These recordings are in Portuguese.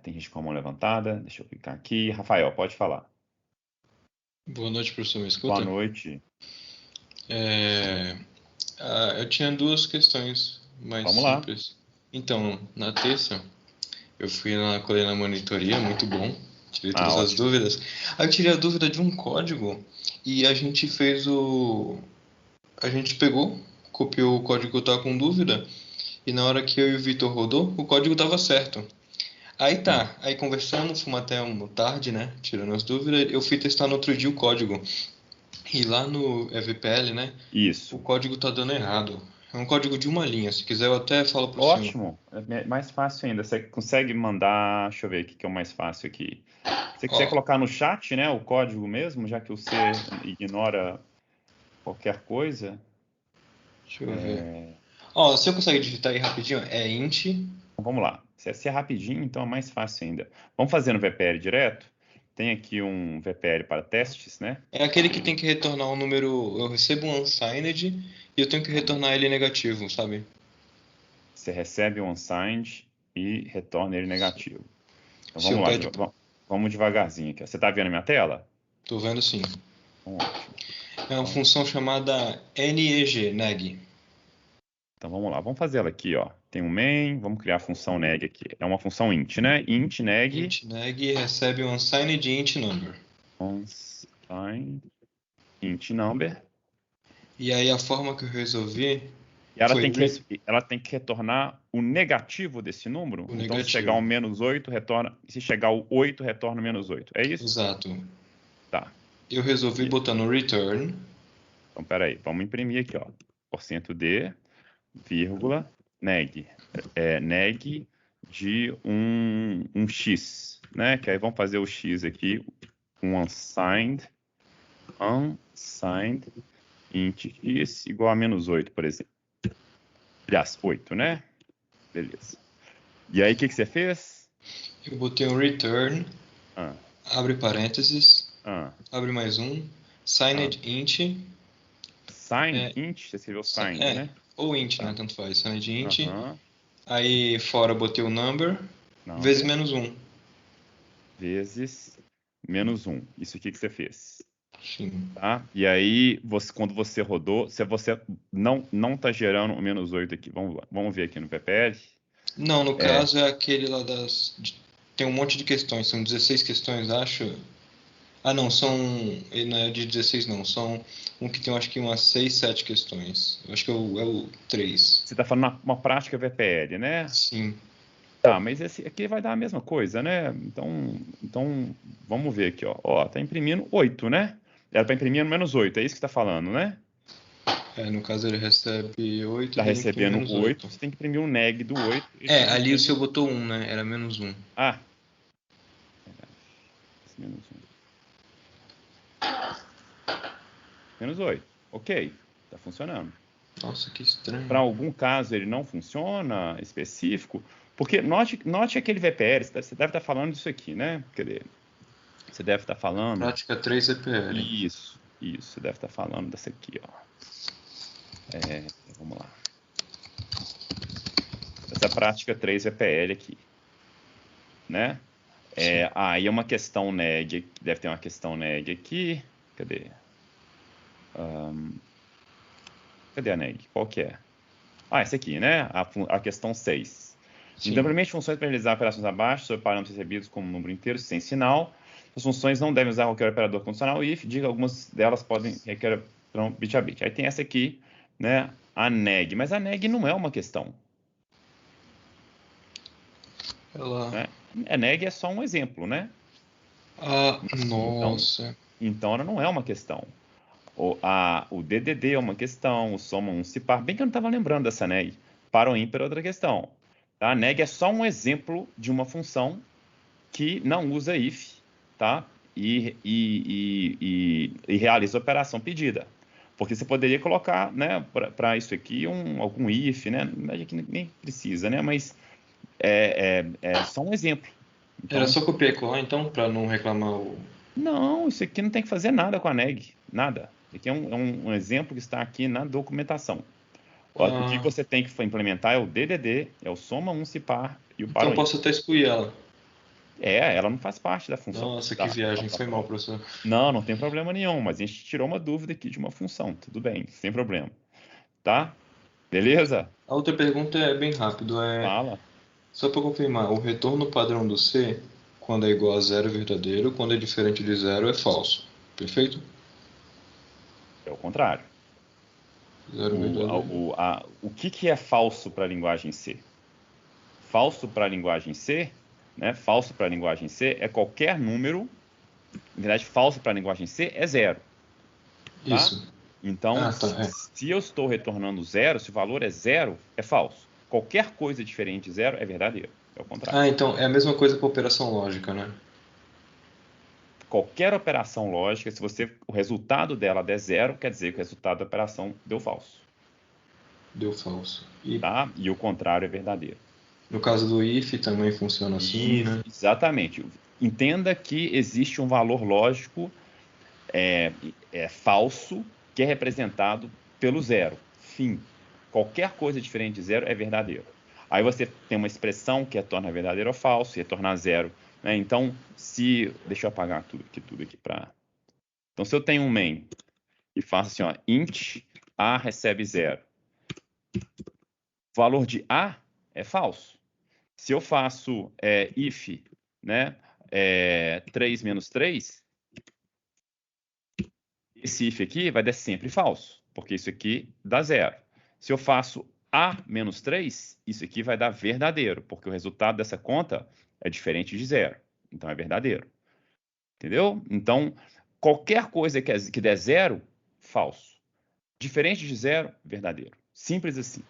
Tem gente com a mão levantada. Deixa eu clicar aqui. Rafael, pode falar. Boa noite, professor. Me Boa escuta? noite. Eu tinha duas questões mais Vamos lá. simples. Então, na terça, eu fui na colei na monitoria, muito bom. Tirei todas as Ótimo. dúvidas. Aí eu tirei a dúvida de um código e a gente fez o. A gente pegou, copiou o código que eu tava com dúvida e na hora que eu e o Vitor rodou, o código tava certo. Aí tá, aí conversando, fomos até uma tarde, né? Tirando as dúvidas, eu fui testar no outro dia o código. E lá no EVPL, né? O Isso. código tá dando errado. É um código de uma linha. Se quiser, eu até falo pro senhor. Ótimo. É mais fácil ainda. Você consegue mandar. Deixa eu ver o que é o mais fácil aqui. Se você quiser Ó, colocar no chat, né, o código mesmo, já que você ignora qualquer coisa. deixa eu ver. Ó, você consegue digitar aí rapidinho? É int. Então, vamos lá. Se é rapidinho, então é mais fácil ainda. Vamos fazer no VPL direto? Tem aqui um VPL para testes, né? É aquele que tem que retornar um número. Eu recebo um unsigned e eu tenho que retornar ele negativo, sabe? Você recebe um unsigned e retorna ele negativo. Então Se eu vamos lá, pede. vamos devagarzinho aqui. Você está vendo a minha tela? Tô vendo sim. Então, ótimo. É uma Então, função chamada neg. então vamos lá, vamos fazer ela aqui, ó. Tem um main, vamos criar a função neg aqui. É uma função int, né? Int neg Int neg recebe um unsigned int number. unsigned int number. E aí a forma que eu resolvi E ela foi ela tem que retornar o negativo desse número. o Então, se chegar ao negativo. -8, retorna. Se chegar ao 8, retorna -8. É isso? Exato. Tá. Eu resolvi E- botar no return. Então, peraí. Vamos imprimir aqui, ó. %d, vírgula, neg. Neg de um x, né? Que aí vamos fazer o x aqui. Um unsigned int x igual a -8, por exemplo. Aliás, 8, né? Beleza. E aí, o que você fez? Eu botei um return, Ah, abre parênteses, ah, abre mais um, ah. signed int, Sign, é, int, você escreveu signed, né? ou int, né, Tá. tanto faz, signed int, Aham. aí fora botei o number, vezes Number -1. vezes -1. Isso aqui que você fez. Sim. Tá? E aí, quando você rodou, se você não está gerando o -8 aqui. Vamos ver aqui no PPL. Não, no É, caso é aquele lá tem um monte de questões, são 16 questões, acho. Ah, não, ele não é de 16 não, são um que tem acho que umas 6, 7 questões. Eu acho que é o 3. você está falando uma prática VPL, né? Sim. Tá, mas esse aqui vai dar a mesma coisa, né? Então vamos ver aqui, ó. Ó, tá imprimindo 8, né? Era para imprimir no -8, é isso que está falando, né? No caso ele recebe 8 Está e ele imprime recebendo menos 8, 8. você tem que imprimir um neg do 8, ele está Ali o seu imprimindo. botou 1, né? Era -1. Ah, verdade. -1. -8. Ok, está funcionando. Nossa, que Para estranho. algum caso ele não funciona específico, porque note aquele VPL, você deve estar falando disso aqui, né? Quer dizer, você deve estar falando. Prática 3 EPL. Isso, você deve estar falando dessa aqui, ó. Vamos lá. Essa prática 3 VPL aqui, né? Aí é uma questão neg, deve ter uma questão neg aqui. Cadê? Cadê a neg? Qual que é? Essa aqui, né? A questão 6. Sim. Implemente funções para realizar operações abaixo sobre parâmetros recebidos como número inteiro sem sinal. As funções não devem usar qualquer operador condicional if, diga algumas delas podem requerer bit a bit. Aí tem essa aqui, né? A neg. Mas a neg não é uma questão, Ela. né? A neg é só um exemplo, né? Ah, Então, nossa. então ela não é uma questão. O DDD é uma questão, o soma 1 se par. Bem que eu não estava lembrando dessa neg. Para o ímpar é outra questão. Tá? A neg é só um exemplo de uma função que não usa if, tá? E realiza a operação pedida. Porque você poderia colocar, né, para isso aqui, algum if, né? Mas aqui nem precisa, né? Mas é só um exemplo. Era Então, só copiar e colar então, pra não reclamar o. não, isso aqui não tem que fazer nada com a neg, nada. Isso aqui é um exemplo que está aqui na documentação. O que Ah, você tem que implementar é o DDD, é o soma 1 se par, e o Então paro eu ímpar. posso até excluir ela. Ela não faz parte da função. Nossa, que viagem. Foi mal, professor. Não, não tem problema nenhum, mas a gente tirou uma dúvida aqui de uma função. Tudo bem, sem problema. Tá? Beleza? A outra pergunta é bem rápido. Fala. Só para confirmar, o retorno padrão do C, quando é igual a zero é verdadeiro, quando é diferente de zero é falso. Perfeito? É o contrário. Zero verdadeiro. O que é falso para a linguagem C? Falso para a linguagem C, né? Falso para a linguagem C é qualquer número. Na verdade, falso para a linguagem C é zero. Tá? Isso. Então, Tá. se eu estou retornando zero, se o valor é zero, é falso. Qualquer coisa diferente de zero é verdadeiro. É o contrário. Então é a mesma coisa com operação lógica, né? Qualquer operação lógica, se o resultado dela der zero, quer dizer que o resultado da operação deu falso. Deu falso. Tá? E o contrário é verdadeiro. No caso do if também funciona assim, né? Exatamente. Entenda que existe um valor lógico falso que é representado pelo zero. Fim. Qualquer coisa diferente de zero é verdadeiro. Aí você tem uma expressão que retorna verdadeiro ou falso, e retornar zero. Né? Então, deixa eu apagar tudo aqui para. Então, se eu tenho um main e faço assim, ó, int a recebe zero, o valor de a é falso. Se eu faço if, né, 3 menos 3, esse if aqui vai dar sempre falso, porque isso aqui dá zero. Se eu faço a menos 3, isso aqui vai dar verdadeiro, porque o resultado dessa conta é diferente de zero. Então é verdadeiro. Entendeu? Então, qualquer coisa que der zero, falso. Diferente de zero, verdadeiro. Simples assim.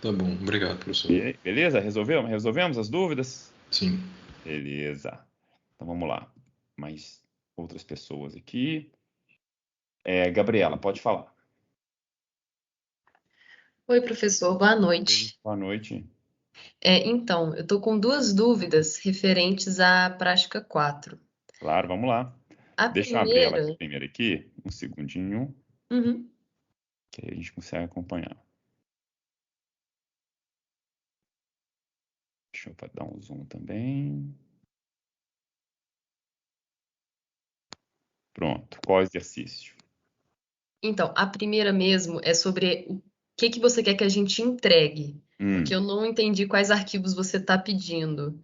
Tá bom, obrigado, professor. Beleza? Resolvemos as dúvidas? Sim. Beleza. Então vamos lá. Mais outras pessoas aqui. Gabriela, pode falar. Oi, professor, boa noite. Boa noite. Então, eu estou com duas dúvidas referentes à prática 4. Claro, vamos lá. A Deixa eu abrir ela primeira. primeiro aqui, um segundinho, Uhum. que aí a gente consegue acompanhar. Deixa eu dar um zoom também. Pronto, qual exercício? Então, a primeira mesmo é sobre o que você quer que a gente entregue, porque eu não entendi quais arquivos você está pedindo.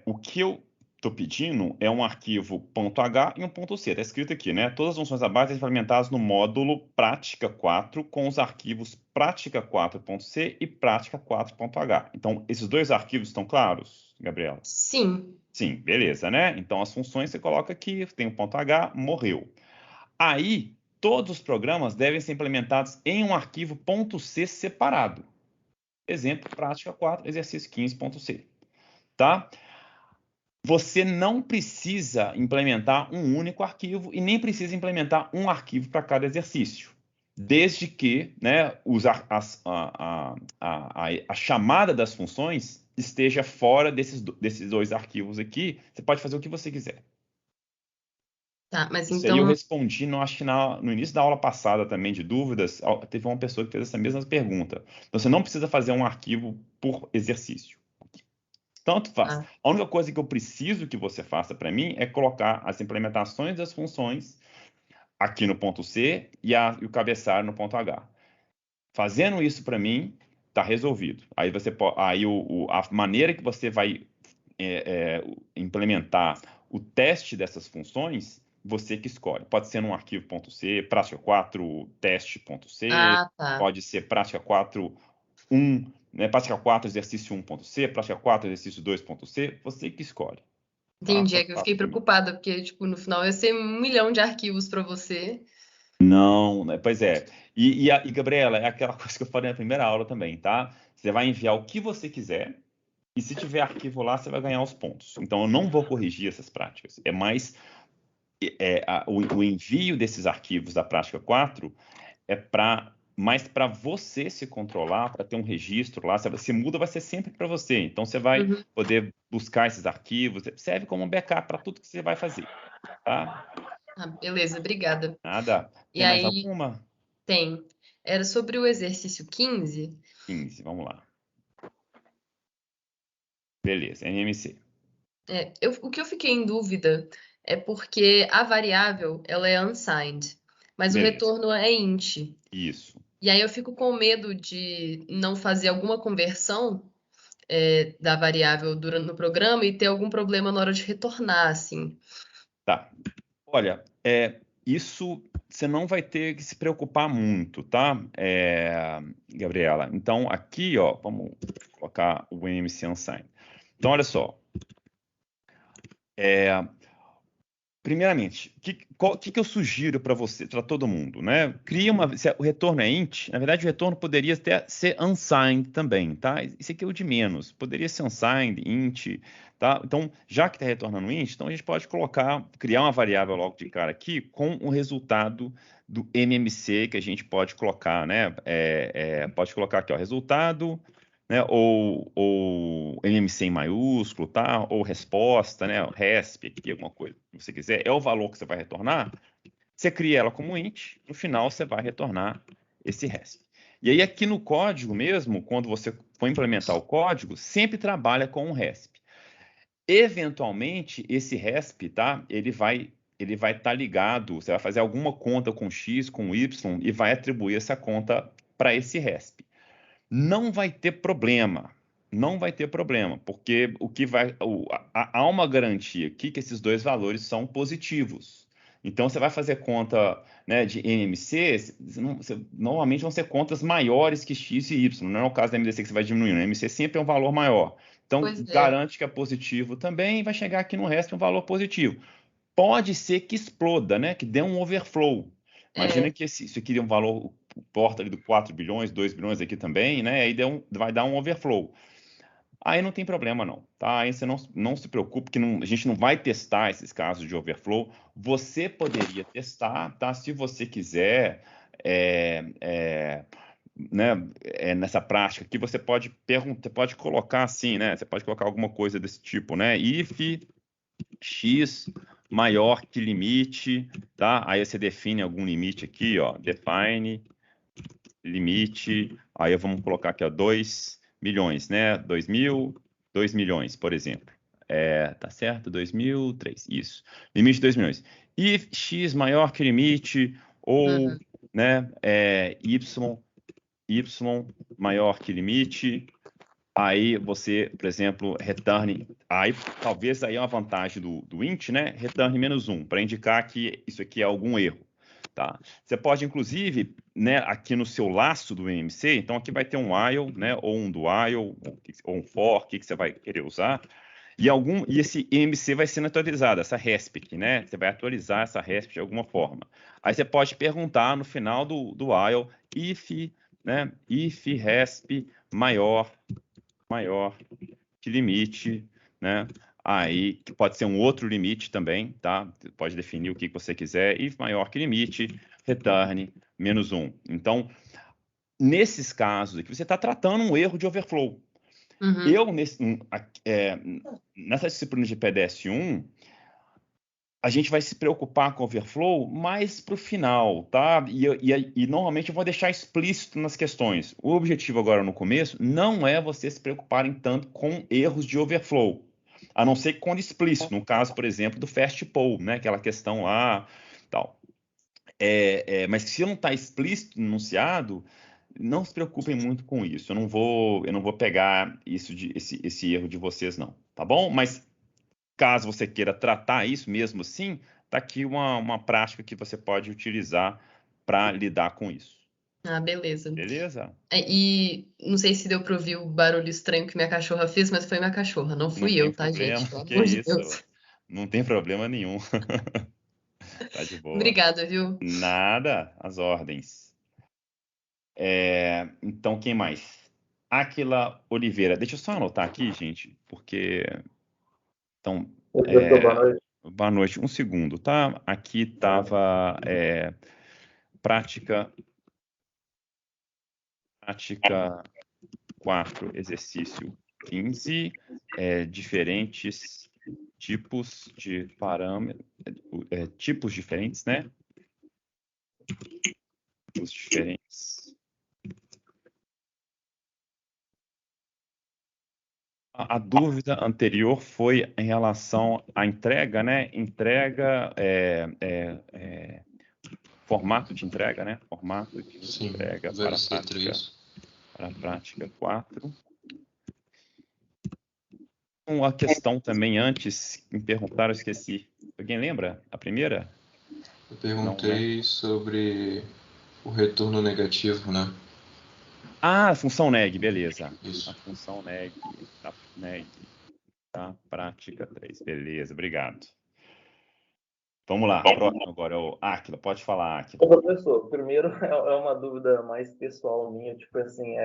O que eu estou pedindo é um arquivo .h e um .c. Está escrito aqui, né? Todas as funções abaixo são implementadas no módulo prática 4 com os arquivos prática4.c e prática4.h. Então, esses dois arquivos estão claros, Gabriela? Sim. Sim, beleza, né? Então, as funções você coloca aqui, tem o .h, morreu. Aí, todos os programas devem ser implementados em um arquivo .c separado. Exemplo, prática 4, exercício 15.c. Tá? Você não precisa implementar um único arquivo e nem precisa implementar um arquivo para cada exercício. Desde que, né, a chamada das funções esteja fora desses dois arquivos aqui, você pode fazer o que você quiser. Tá, mas Isso aí eu então. respondi, acho que no início da aula passada também, de dúvidas, teve uma pessoa que fez essa mesma pergunta. Então, você não precisa fazer um arquivo por exercício. Tanto faz. Ah, A única coisa que eu preciso que você faça para mim é colocar as implementações das funções aqui no ponto C e o cabeçalho no ponto H. Fazendo isso para mim, está resolvido. Aí a maneira que você vai implementar o teste dessas funções, você que escolhe. Pode ser num arquivo .c, prática 4 teste.c, tá. pode ser prática 4 né, prática 4 exercício 1.c, prática 4 exercício 2.c, você que escolhe. Tá? Entendi, é que eu fiquei preocupada, porque, tipo, no final ia ser 1 milhão de arquivos para você. Não, né? Pois é. E Gabriela, é aquela coisa que eu falei na primeira aula também, tá? Você vai enviar o que você quiser, e se tiver arquivo lá, você vai ganhar os pontos. Então, eu não vou corrigir essas práticas. É mais o envio desses arquivos da prática 4 é mais para você se controlar, para ter um registro lá. Se muda, vai ser sempre para você. Então, você vai poder buscar esses arquivos. Serve como um backup para tudo que você vai fazer. Tá? Beleza, obrigada. Nada. E Tem mais aí, alguma? tem. Era sobre o exercício 15. 15, vamos lá. Beleza, NMC. O que eu fiquei em dúvida é porque a variável ela é unsigned, mas o Beleza, retorno é int. isso. E aí eu fico com medo de não fazer alguma conversão da variável no programa e ter algum problema na hora de retornar, assim. Tá. Olha, isso você não vai ter que se preocupar muito, tá, Gabriela? Então, aqui, ó, vamos colocar o NMC unsigned. Então, olha só. Primeiramente, o que eu sugiro para você, para todo mundo, né? Se o retorno é int, na verdade o retorno poderia até ser unsigned também, tá? Isso aqui é o de menos, poderia ser unsigned, int, tá? Então, já que está retornando int, então a gente pode criar uma variável logo de cara aqui com o resultado do MMC que a gente pode colocar, né? Pode colocar aqui, ó, resultado, né? Ou MMC em maiúsculo, tá? Ou resposta, né? Resp aqui, alguma coisa que você quiser, é o valor que você vai retornar. Você cria ela como int, no final você vai retornar esse resp. E aí aqui no código mesmo, quando você for implementar o código, sempre trabalha com um resp. Eventualmente, esse resp, tá? Ele vai estar ligado, você vai fazer alguma conta com x, com y, e vai atribuir essa conta para esse resp. Não vai ter problema. Não vai ter problema, porque há uma garantia aqui que esses dois valores são positivos. Então, você vai fazer conta, né, de NMC, normalmente vão ser contas maiores que x e y. Não é o caso da MDC que você vai diminuindo. A MDC sempre é um valor maior. Então, Pois é. garante que é positivo também e vai chegar aqui no resto um valor positivo. Pode ser que exploda, né, que dê um overflow. Imagina que isso aqui dê um valor porta ali do 4 bilhões, 2 bilhões aqui também, né? Aí vai dar um overflow. Aí não tem problema não, tá? Aí você não se preocupe que a gente não vai testar esses casos de overflow. Você poderia testar, tá? Se você quiser, né? Nessa prática aqui você pode perguntar, pode colocar assim, né? Você pode colocar alguma coisa desse tipo, né? If x maior que limite, tá? Aí você define algum limite aqui, ó. Define limite, aí vamos colocar aqui, ó, 2 milhões, né? 2 milhões, por exemplo. Tá certo? 3, isso. Limite de 2 milhões. E x maior que limite, ou, Uhum. né, y maior que limite, aí você, por exemplo, returne, aí talvez aí é uma vantagem do int, né? Returne -1, para indicar que isso aqui é algum erro. Tá? Você pode, inclusive, né, aqui no seu laço do MMC, então aqui vai ter um while, né, ou um do while, ou um for, que você vai querer usar, e esse MMC vai sendo atualizado, essa resp aqui, né? Você vai atualizar essa resp de alguma forma. Aí você pode perguntar no final do while, if, né, if resp maior que limite, né? Aí, que pode ser um outro limite também, tá? Você pode definir o que você quiser, e maior que limite, return -1. Então, nesses casos aqui, você está tratando um erro de overflow. Uhum. Nessa disciplina de PDS-1, a gente vai se preocupar com overflow mais para o final, tá? E normalmente eu vou deixar explícito nas questões. O objetivo agora no começo não é vocês se preocuparem tanto com erros de overflow, a não ser que quando explícito, no caso, por exemplo, do fast poll, né? Aquela questão lá, tal. Mas se não está explícito no enunciado, não se preocupem muito com isso. Eu não vou pegar esse erro de vocês, não, tá bom? Mas caso você queira tratar isso mesmo assim, está aqui uma prática que você pode utilizar para lidar com isso. Ah, beleza. Beleza? E não sei se deu para ouvir o barulho estranho que minha cachorra fez, mas foi minha cachorra, não Não fui tem eu, tá, problema, gente? Pelo que amor de isso. Deus. Não tem problema nenhum. Tá de boa. Obrigada, viu? Nada, as ordens. Então, quem mais? Aquila Oliveira. Deixa eu só anotar aqui, gente, porque. Então, Professor, boa noite. boa noite. Um segundo, tá? Aqui estava prática 4, exercício 15, diferentes tipos de parâmetros, tipos diferentes, né? Tipos diferentes A dúvida anterior foi em relação à entrega, né? Formato de entrega, né? Formato de Sim, entrega VLC3. para a prática 4. Uma questão também antes, me perguntaram, eu esqueci. Alguém lembra? A primeira? Eu Não, né? perguntei sobre o retorno negativo, né? Ah, a função neg, beleza. A Isso. função neg da prática 3. Beleza, obrigado. Vamos lá, próximo agora é o Áquila. Pode falar, Áquila. Ô, professor, primeiro é uma dúvida mais pessoal minha, tipo assim,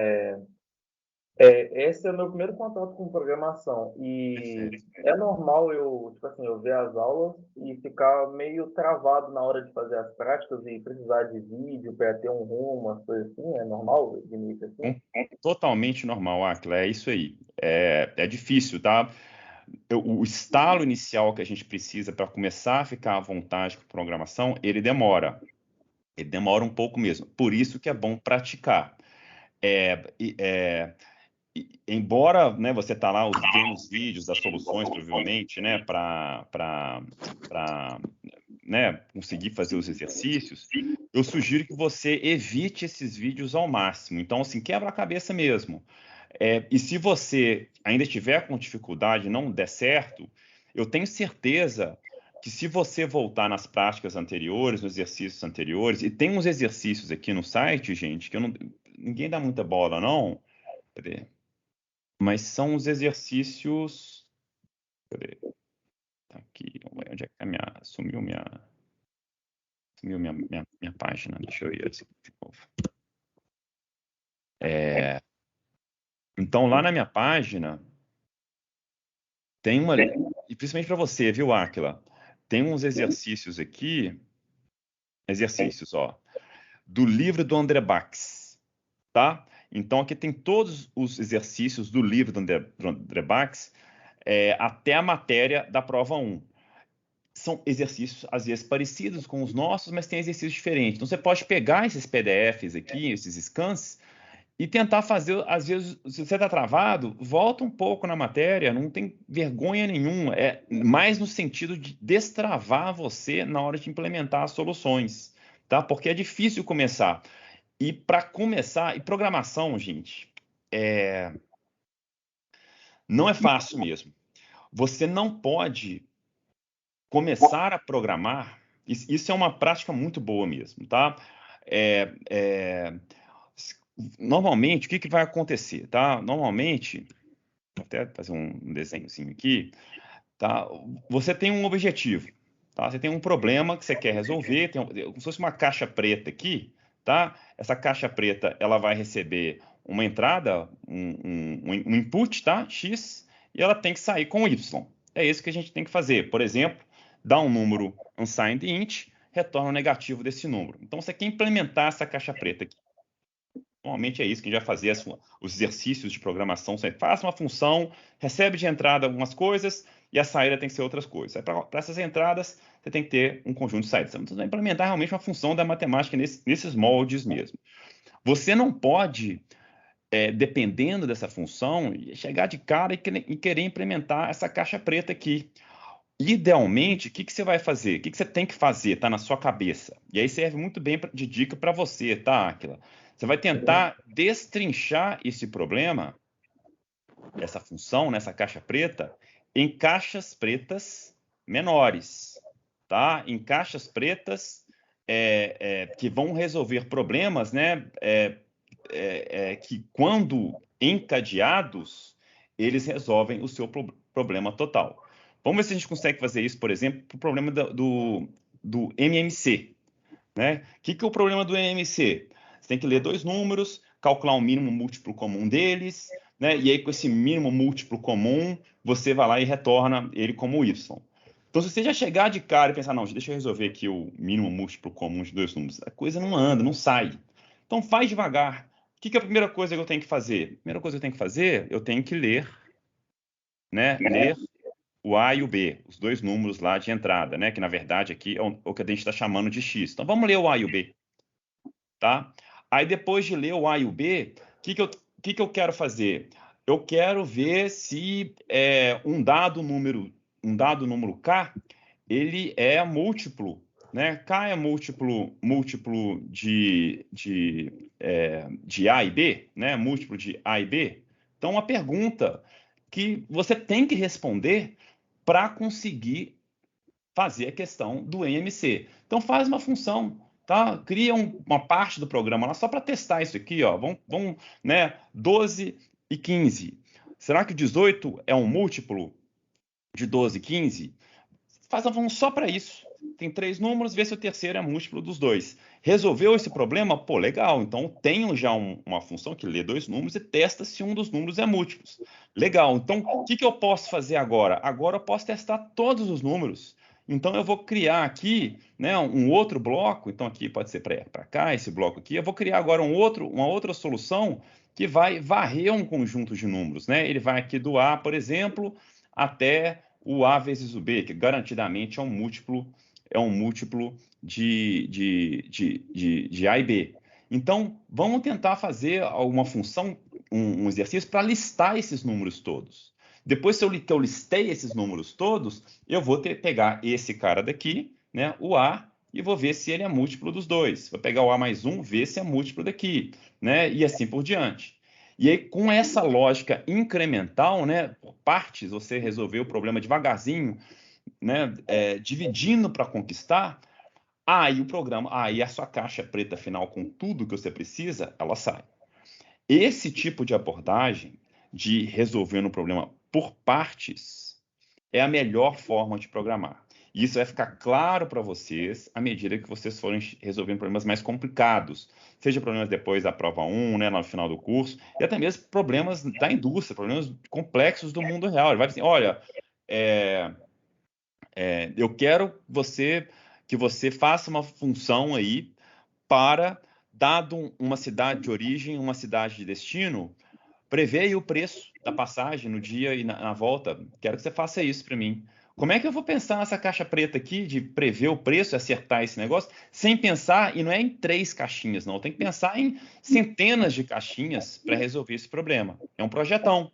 esse é o meu primeiro contato com programação e Perfeito. é normal eu, tipo assim, eu ver as aulas e ficar meio travado na hora de fazer as práticas e precisar de vídeo para ter um rumo, umas coisas assim, é normal de início assim? Totalmente normal, Áquila, é isso aí. É difícil, tá? O estalo inicial que a gente precisa para começar a ficar à vontade com programação, ele demora. Ele demora um pouco mesmo. Por isso que é bom praticar. Embora, né, você tá lá vendo os vídeos das soluções, provavelmente, né, para né, conseguir fazer os exercícios, eu sugiro que você evite esses vídeos ao máximo. Então, assim, quebra a cabeça mesmo. E se você ainda estiver com dificuldade e não der certo, eu tenho certeza que se você voltar nas práticas anteriores, nos exercícios anteriores, e tem uns exercícios aqui no site, gente, que ninguém dá muita bola, não. Cadê? Mas são os exercícios. Cadê? Tá aqui. Onde é que sumiu minha página? Deixa eu ir assim de novo. Então, lá na minha página, tem uma. E principalmente para você, viu, Áquila? Tem uns exercícios aqui. Exercícios, ó. Do livro do André Bax, tá? Então, aqui tem todos os exercícios do livro do André Bax, até a matéria da prova 1. São exercícios, às vezes, parecidos com os nossos, mas tem exercícios diferentes. Então, você pode pegar esses PDFs aqui, esses scans, e tentar fazer, às vezes, se você está travado, volta um pouco na matéria, não tem vergonha nenhuma. É mais no sentido de destravar você na hora de implementar as soluções, tá? Porque é difícil começar. E para começar, e programação, gente, não é fácil mesmo. Você não pode começar a programar, isso é uma prática muito boa mesmo, tá? É, é, Normalmente, o que vai acontecer, tá? Normalmente, vou até fazer um desenhozinho aqui, tá? Você tem um objetivo, tá? Você tem um problema que você quer resolver, como se fosse uma caixa preta aqui, tá? Essa caixa preta, ela vai receber uma entrada, um input, tá? X, e ela tem que sair com Y. É isso que a gente tem que fazer. Por exemplo, dá um número unsigned int, retorna o negativo desse número. Então, você quer implementar essa caixa preta aqui. Normalmente é isso que a gente vai fazer, os exercícios de programação. Você faz uma função, recebe de entrada algumas coisas e a saída tem que ser outras coisas. Para essas entradas, você tem que ter um conjunto de saídas. Você vai implementar realmente uma função da matemática nesses moldes mesmo. Você não pode, dependendo dessa função, chegar de cara e querer implementar essa caixa preta aqui. Idealmente, o que você vai fazer? O que você tem que fazer? Está na sua cabeça. E aí serve muito bem de dica para você, tá, Aquila? Você vai tentar destrinchar esse problema, essa função, nessa caixa preta, em caixas pretas menores, tá? Em caixas pretas que vão resolver problemas, né? Que quando encadeados, eles resolvem o seu problema total. Vamos ver se a gente consegue fazer isso, por exemplo, para o problema do MMC. Né? O que é o problema do MMC? Você tem que ler dois números, calcular um mínimo múltiplo comum deles, né? E aí com esse mínimo múltiplo comum, você vai lá e retorna ele como Y. Então, se você já chegar de cara e pensar, não, deixa eu resolver aqui o mínimo múltiplo comum de dois números, a coisa não anda, não sai. Então, faz devagar. O que é a primeira coisa que eu tenho que fazer? A primeira coisa que eu tenho que fazer, eu tenho que ler, né? Ler o A e o B, os dois números lá de entrada, né? Que na verdade aqui é o que a gente está chamando de X. Então, vamos ler o A e o B. Tá? Aí depois de ler o A e o B, o que eu quero fazer? eu quero ver se um dado número K, ele é múltiplo, né? K é múltiplo de A e B, né? Múltiplo de A e B. Então, uma pergunta que você tem que responder para conseguir fazer a questão do EMC. Então, faz uma função, tá? Cria uma parte do programa lá só para testar isso aqui, ó. Vamos, né? 12 e 15. Será que o 18 é um múltiplo de 12 e 15? Faz uma função só para isso. Tem 3 números, vê se o terceiro é múltiplo dos dois. Resolveu esse problema? Pô, legal. Então, tenho já uma função que lê 2 números e testa se um dos números é múltiplos. Legal. Então, o que eu posso fazer agora? Agora eu posso testar todos os números. Então, eu vou criar aqui, né, um outro bloco. Então, aqui pode ser para cá, esse bloco aqui. Eu vou criar agora uma outra solução que vai varrer um conjunto de números, né? Ele vai aqui do A, por exemplo, até o A vezes o B, que garantidamente é um múltiplo de A e B. Então, vamos tentar fazer uma função, um exercício para listar esses números todos. Depois que eu listei esses números todos, eu vou pegar esse cara daqui, né, o A, e vou ver se ele é múltiplo dos dois. Vou pegar o A mais 1, ver se é múltiplo daqui, né, e assim por diante. E aí, com essa lógica incremental, né, por partes, você resolveu o problema devagarzinho, né, dividindo para conquistar, aí o programa, aí a sua caixa preta final com tudo que você precisa, ela sai. Esse tipo de abordagem de resolvendo o problema por partes é a melhor forma de programar. E isso vai ficar claro para vocês à medida que vocês forem resolvendo problemas mais complicados, seja problemas depois da prova 1, né, no final do curso, e até mesmo problemas da indústria, problemas complexos do mundo real. Ele vai dizer, olha, eu quero que você faça uma função aí para, dado uma cidade de origem, uma cidade de destino, prever aí o preço da passagem no dia e na volta. Quero que você faça isso para mim. Como é que eu vou pensar nessa caixa preta aqui de prever o preço e acertar esse negócio sem pensar, e não é em 3 caixinhas, não. Tem que pensar em centenas de caixinhas para resolver esse problema. É um projetão,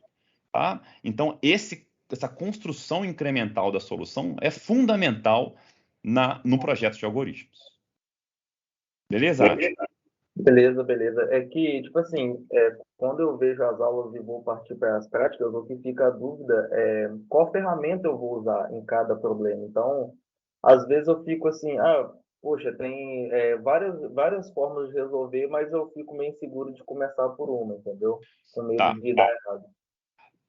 tá? Então, essa construção incremental da solução é fundamental no projeto de algoritmos. Beleza? Beleza. É que, tipo assim, quando eu vejo as aulas e vou partir para as práticas, o que fica a dúvida é qual ferramenta eu vou usar em cada problema. Então, às vezes eu fico assim, poxa, tem várias formas de resolver, mas eu fico meio inseguro de começar por uma, entendeu? Com medo Tá. de dar errado.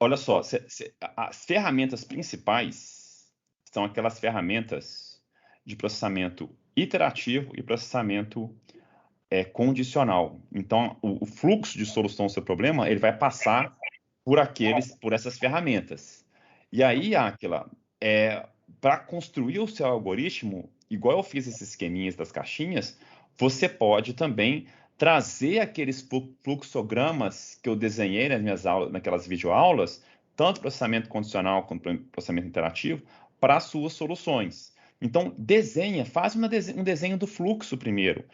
Olha só, as ferramentas principais são aquelas ferramentas de processamento iterativo e processamento condicional. Então, o fluxo de solução do seu problema, ele vai passar por essas ferramentas. E aí, Aquila, para construir o seu algoritmo, igual eu fiz esses esqueminhas das caixinhas, você pode também trazer aqueles fluxogramas que eu desenhei nas minhas aulas, naquelas videoaulas, tanto processamento condicional quanto processamento interativo, para as suas soluções. Então, faz um desenho do fluxo primeiro.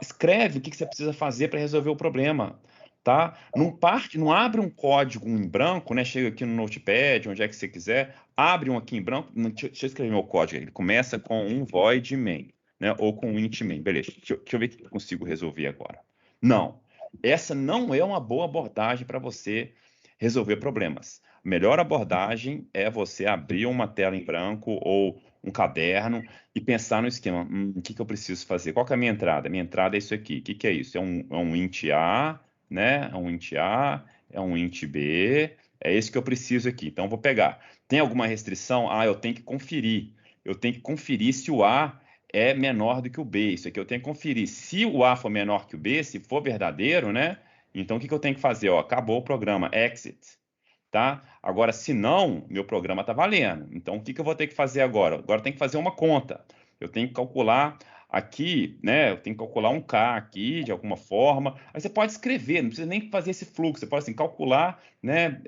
Escreve o que você precisa fazer para resolver o problema. Tá? Não abre um código em branco, né? Chega aqui no Notepad, onde é que você quiser, abre um aqui em branco. Deixa eu escrever meu código. Ele começa com um void main, né? Ou com um int main. Beleza, deixa eu ver o que eu consigo resolver agora. Não, essa não é uma boa abordagem para você resolver problemas. A melhor abordagem é você abrir uma tela em branco ou um caderno e pensar no esquema. O que eu preciso fazer? Qual que é a minha entrada? Minha entrada é isso aqui. O que é isso? É um int A, né? É um int A, é um int B, é esse que eu preciso aqui. Então, eu vou pegar. Tem alguma restrição? Eu tenho que conferir. Eu tenho que conferir se o A é menor do que o B. Isso aqui eu tenho que conferir. Se o A for menor que o B, se for verdadeiro, né? Então, o que eu tenho que fazer? Acabou o programa, exit. Tá? Agora, se não, meu programa está valendo. Então, o que eu vou ter que fazer agora? Agora eu tenho que fazer uma conta. Eu tenho que calcular aqui, né? Eu tenho que calcular um K aqui, de alguma forma. Aí você pode escrever, não precisa nem fazer esse fluxo. Você pode, assim, calcular, né?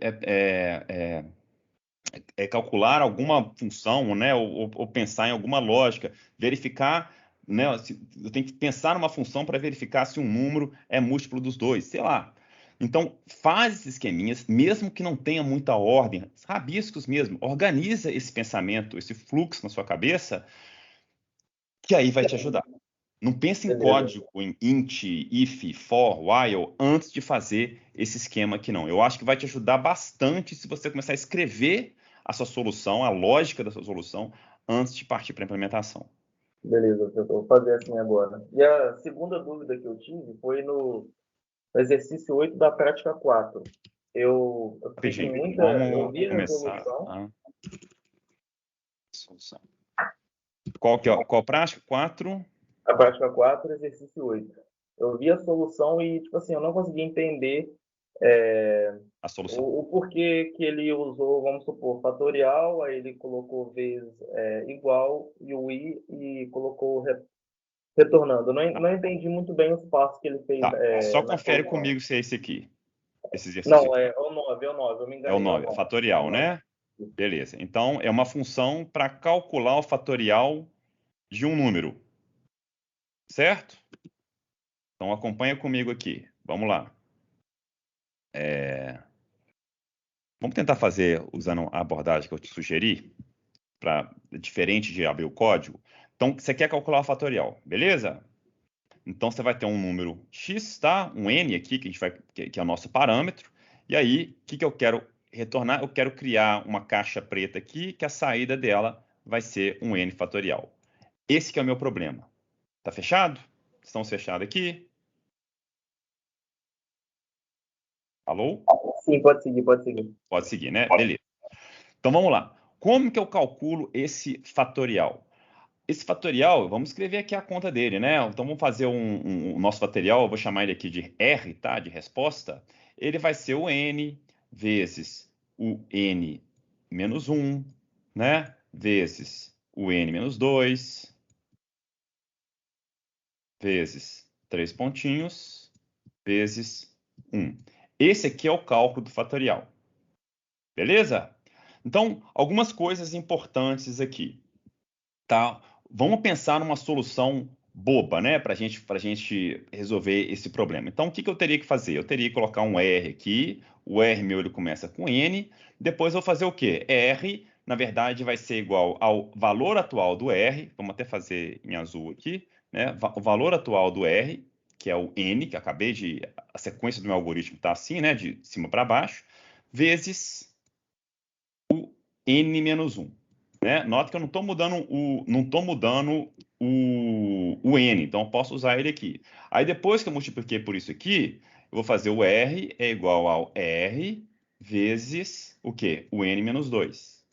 Calcular alguma função, né? Ou pensar em alguma lógica. Verificar, né? Eu tenho que pensar numa função para verificar se um número é múltiplo dos dois. Sei lá. Então, faz esses esqueminhas, mesmo que não tenha muita ordem, rabiscos mesmo, organiza esse pensamento, esse fluxo na sua cabeça, que aí vai te ajudar. Não pense em Beleza. código, em int, if, for, while, antes de fazer esse esquema aqui, não. Eu acho que vai te ajudar bastante se você começar a escrever a sua solução, a lógica da sua solução, antes de partir para a implementação. Beleza, eu vou fazer assim agora. E a segunda dúvida que eu tive foi no exercício 8 da prática 4. Eu fiquei com Rapidinho, muita. Eu vamos vi a começar resolução. a solução. Qual prática? 4? A prática 4, exercício 8. Eu vi a solução e, tipo assim, eu não consegui entender A solução. o porquê que ele usou, vamos supor, fatorial, aí ele colocou vezes igual e o i e colocou retornando. Eu não entendi muito bem os passos que ele fez Tá, só na confere solução. comigo se é esse aqui. Esse exercício Não, aqui. é o 9, eu me É o enganei. 9, é o fatorial, É o 9. né? Beleza. Então, é uma função para calcular o fatorial de um número. Certo? Então, acompanha comigo aqui. Vamos lá. Vamos tentar fazer usando a abordagem que eu te sugeri, diferente de abrir o código. Então, você quer calcular o fatorial, beleza? Então, você vai ter um número x, tá? Um n aqui, que é o nosso parâmetro. E aí, o que eu quero retornar? Eu quero criar uma caixa preta aqui, que a saída dela vai ser um n fatorial. Esse que é o meu problema. Tá fechado? Estamos fechados aqui? Alô? Sim, pode seguir, pode seguir. Pode seguir, né? Beleza. Então, vamos lá. Como que eu calculo esse fatorial? Esse fatorial, vamos escrever aqui a conta dele, né? Então, vamos fazer o nosso fatorial, eu vou chamar ele aqui de R, tá? De resposta. Ele vai ser o N vezes o N menos 1, né? Vezes o N menos 2, vezes 3 pontinhos, vezes 1. Esse aqui é o cálculo do fatorial. Beleza? Então, algumas coisas importantes aqui, tá? Vamos pensar numa solução boba, né? Para gente resolver esse problema. Então, o que eu teria que fazer? Eu teria que colocar um R aqui. O R meu ele começa com N. Depois eu vou fazer o quê? R, na verdade, vai ser igual ao valor atual do R. Vamos até fazer em azul aqui, né? O valor atual do R, que é o N, que acabei de... A sequência do meu algoritmo está assim, né? De cima para baixo, vezes N menos 1. Né? Nota que eu não estou mudando o N, então eu posso usar ele aqui. Aí depois que eu multipliquei por isso aqui, eu vou fazer o R é igual ao R vezes o quê? O N menos 2.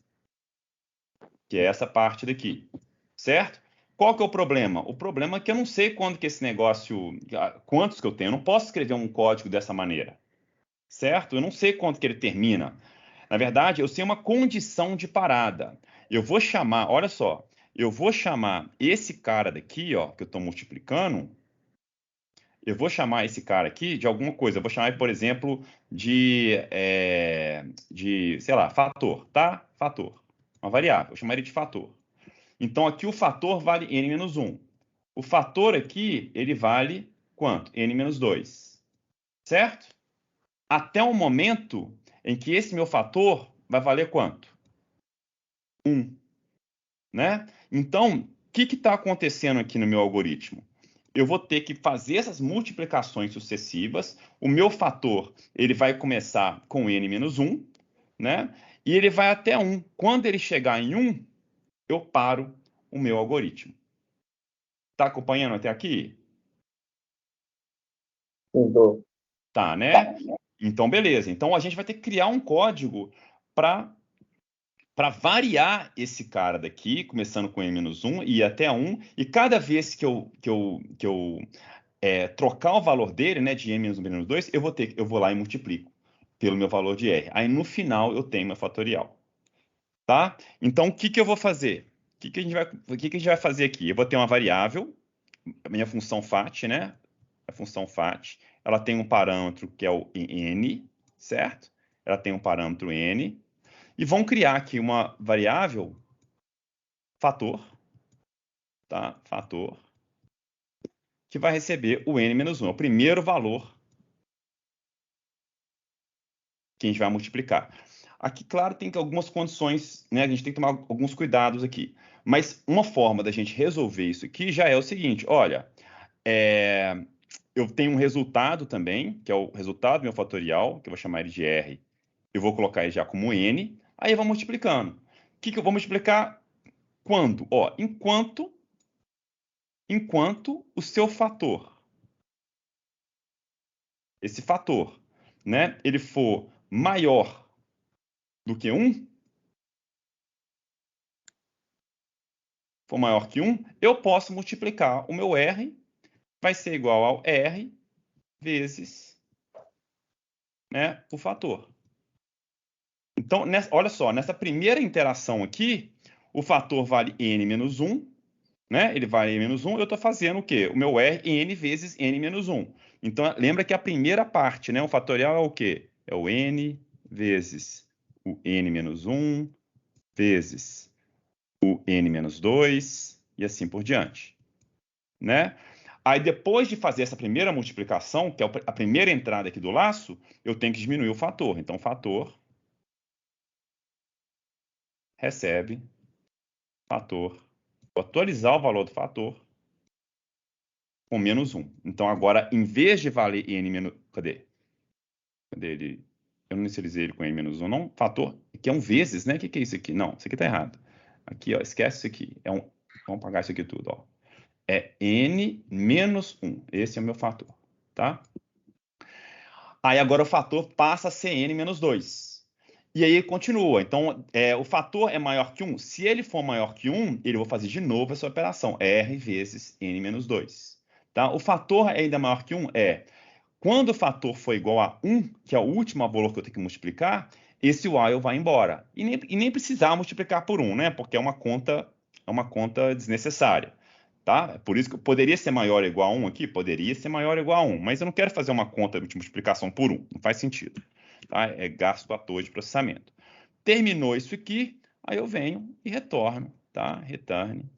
Que é essa parte daqui. Certo? Qual que é o problema? O problema é que eu não sei quando que esse negócio, quantos que eu tenho. Eu não posso escrever um código dessa maneira. Certo? Eu não sei quanto que ele termina. Na verdade, eu sei uma condição de parada. Eu vou chamar, olha só, eu vou chamar esse cara daqui, ó, que eu estou multiplicando, eu vou chamar esse cara aqui de alguma coisa. Eu vou chamar, por exemplo, sei lá, fator, tá? Fator. Uma variável. Eu chamaria de fator. Então, aqui o fator vale n menos 1. O fator aqui, ele vale quanto? N menos 2. Certo? Até o momento em que esse meu fator vai valer quanto? 1. Né? Então, o que está acontecendo aqui no meu algoritmo? Eu vou ter que fazer essas multiplicações sucessivas. O meu fator ele vai começar com n menos 1, né? E ele vai até 1. Quando ele chegar em 1, eu paro o meu algoritmo. Está acompanhando até aqui? Sim, tô. Tá, né? Então, beleza. Então, a gente vai ter que criar um código para variar esse cara daqui, começando com n-1 e ir até 1, e cada vez que eu trocar o valor dele, né, de n-1 para n-2, eu vou lá e multiplico pelo meu valor de r. Aí no final eu tenho meu fatorial. Tá? Então o que eu vou fazer? O que a gente vai fazer aqui? Eu vou ter uma variável, a minha função fat, né? A função fat, ela tem um parâmetro que é o n, certo? Ela tem um parâmetro n, e vão criar aqui uma variável fator, tá? Fator, que vai receber o n-1, é o primeiro valor que a gente vai multiplicar. Aqui, claro, tem algumas condições, né? A gente tem que tomar alguns cuidados aqui. Mas uma forma da gente resolver isso aqui já é o seguinte: olha, eu tenho um resultado também, que é o resultado do meu fatorial, que eu vou chamar ele de R. Eu vou colocar ele já como N, aí eu vou multiplicando. O que eu vou multiplicar? Quando? Ó, enquanto o seu fator, esse fator, né, ele for maior do que 1, for maior que 1, eu posso multiplicar o meu R, vai ser igual ao R vezes, né, o fator. Então, olha só, nessa primeira interação aqui, o fator vale n menos 1, né? Ele vale n menos 1, eu estou fazendo o quê? O meu R n vezes n menos 1. Então, lembra que a primeira parte, né, o fatorial é o quê? É o n vezes o n menos 1 vezes o n menos 2 e assim por diante, né? Aí, depois de fazer essa primeira multiplicação, que é a primeira entrada aqui do laço, eu tenho que diminuir o fator. Então, o fator recebe fator. Vou atualizar o valor do fator com menos 1. Então, agora, em vez de valer n menos... Cadê? Cadê ele? Eu não inicializei ele com n menos 1, não. Fator, que é um vezes, né? O que é isso aqui? Não, isso aqui está errado. Aqui, ó, esquece isso aqui. Vamos pagar isso aqui tudo, ó. É n menos 1. Esse é o meu fator, tá? Aí, agora, o fator passa a ser n menos 2. E aí continua. Então, o fator é maior que 1. Se ele for maior que 1, ele vai fazer de novo essa operação. R vezes n menos 2. Tá? O fator é ainda maior que 1? Quando o fator for igual a 1, que é o último valor que eu tenho que multiplicar, esse while vai embora. E nem precisar multiplicar por 1, né? Porque é uma conta desnecessária. Tá? Por isso que poderia ser maior ou igual a 1 aqui? Poderia ser maior ou igual a 1. Mas eu não quero fazer uma conta de multiplicação por 1. Não faz sentido. Tá? É gasto à toa de processamento. Terminou isso aqui, aí eu venho e retorno, tá? Return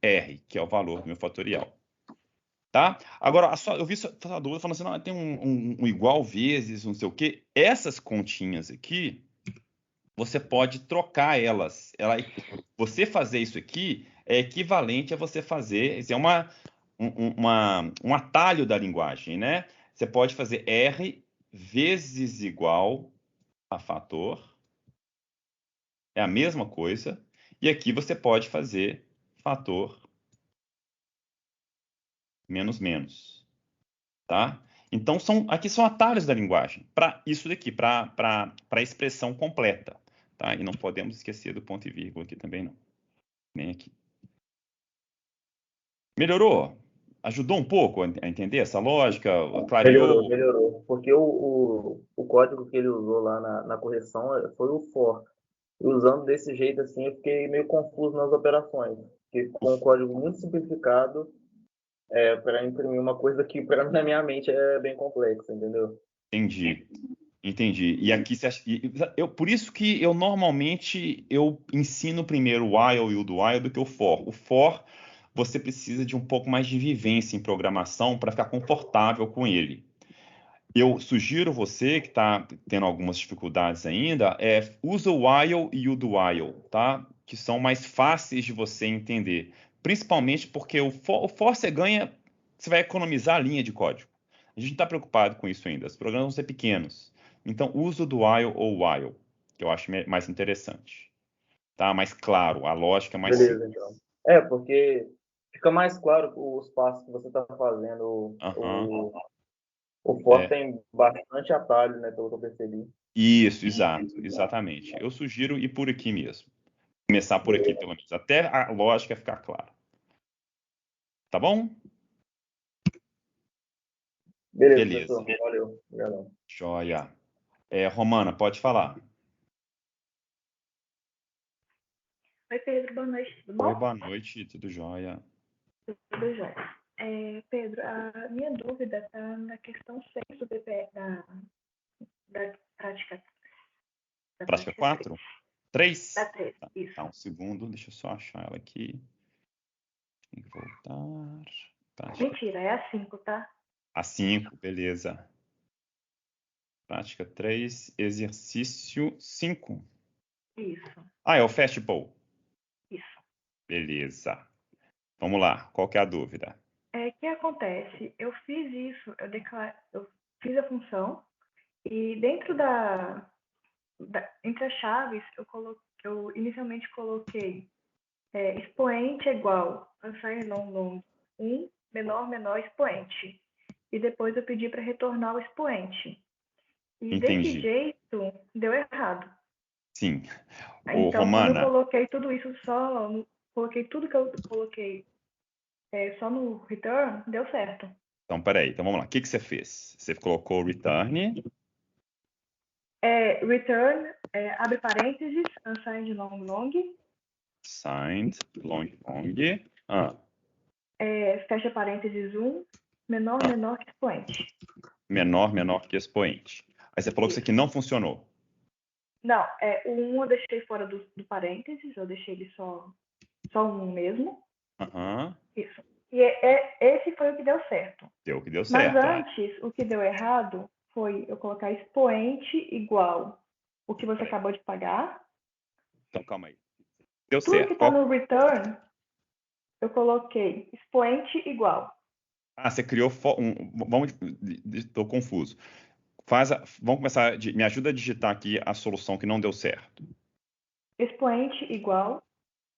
R, que é o valor do meu fatorial. Tá? Agora, eu vi essa dúvida falando assim, não, tem um igual vezes, não sei o quê. Essas continhas aqui, você pode trocar elas. Você fazer isso aqui é equivalente a você fazer, isso é um atalho da linguagem, né? Você pode fazer R vezes igual a fator, é a mesma coisa, e aqui você pode fazer fator menos menos, tá? Então, aqui são atalhos da linguagem, para isso daqui, para a expressão completa, tá? E não podemos esquecer do ponto e vírgula aqui também, não. Nem aqui. Melhorou? Ajudou um pouco a entender essa lógica? Clareou? Melhorou. Porque o código que ele usou lá na correção foi o for. E usando desse jeito assim, eu fiquei meio confuso nas operações. Porque com um código muito simplificado, para imprimir uma coisa que na minha mente é bem complexa, entendeu? Entendi. E aqui por isso que eu normalmente ensino primeiro o while e o do while do que o for. O for você precisa de um pouco mais de vivência em programação para ficar confortável com ele. Eu sugiro você que está tendo algumas dificuldades ainda, usa o while e o do while, tá? Que são mais fáceis de você entender. Principalmente porque o for você ganha, você vai economizar a linha de código. A gente não está preocupado com isso ainda. Os programas vão ser pequenos. Então, usa o do while ou while, que eu acho mais interessante. Tá? Mais claro, a lógica é mais Beleza, simples. então. Porque fica mais claro os passos que você está fazendo. Aham. O for tem bastante atalho, né, pelo que eu percebi. Isso, exatamente. Eu sugiro ir por aqui mesmo. Começar por aqui, pelo menos, até a lógica ficar clara. Tá bom? Beleza, Beleza. professor. Valeu. Obrigadão. Joia. Romana, pode falar. Oi, Pedro, boa noite, tudo Oi, bom? boa noite, tudo jóia. Tudo jóia. Pedro, a minha dúvida está na questão 6 do BPE, da prática, Prática 3. 4? 3? Da 3, isso. Tá, um segundo, deixa eu só achar ela aqui. Tem que voltar. Prática. Mentira, é a 5, tá? A 5, beleza. Prática 3, exercício 5. Isso, É o Fastball. isso. Beleza. Vamos lá, qual que é a dúvida? O que acontece? Eu fiz isso, eu fiz a função e dentro entre as chaves eu inicialmente coloquei expoente é igual unsigned long long 1 menor expoente e depois eu pedi para retornar o expoente e Entendi. desse jeito deu errado. Sim. Então quando eu Romana, coloquei tudo isso coloquei tudo que eu coloquei só no return, deu certo. então peraí, então vamos lá. O que você fez? Você colocou return, Return, abre parênteses, unsigned long long, signed, long, fecha parênteses 1, menor que expoente. menor que expoente. Aí você falou que isso aqui não funcionou. Não, o 1 eu deixei fora do parênteses, eu deixei ele só 1 mesmo. Isso. E esse foi o que deu certo. Deu o que deu Mas certo. antes, o que deu errado foi eu colocar expoente igual o que você acabou de pagar. Então calma aí. Deu Tudo certo. que está no return, eu coloquei expoente igual. Você criou estou confuso. Vamos começar. Me ajuda a digitar aqui a solução que não deu certo. Expoente igual.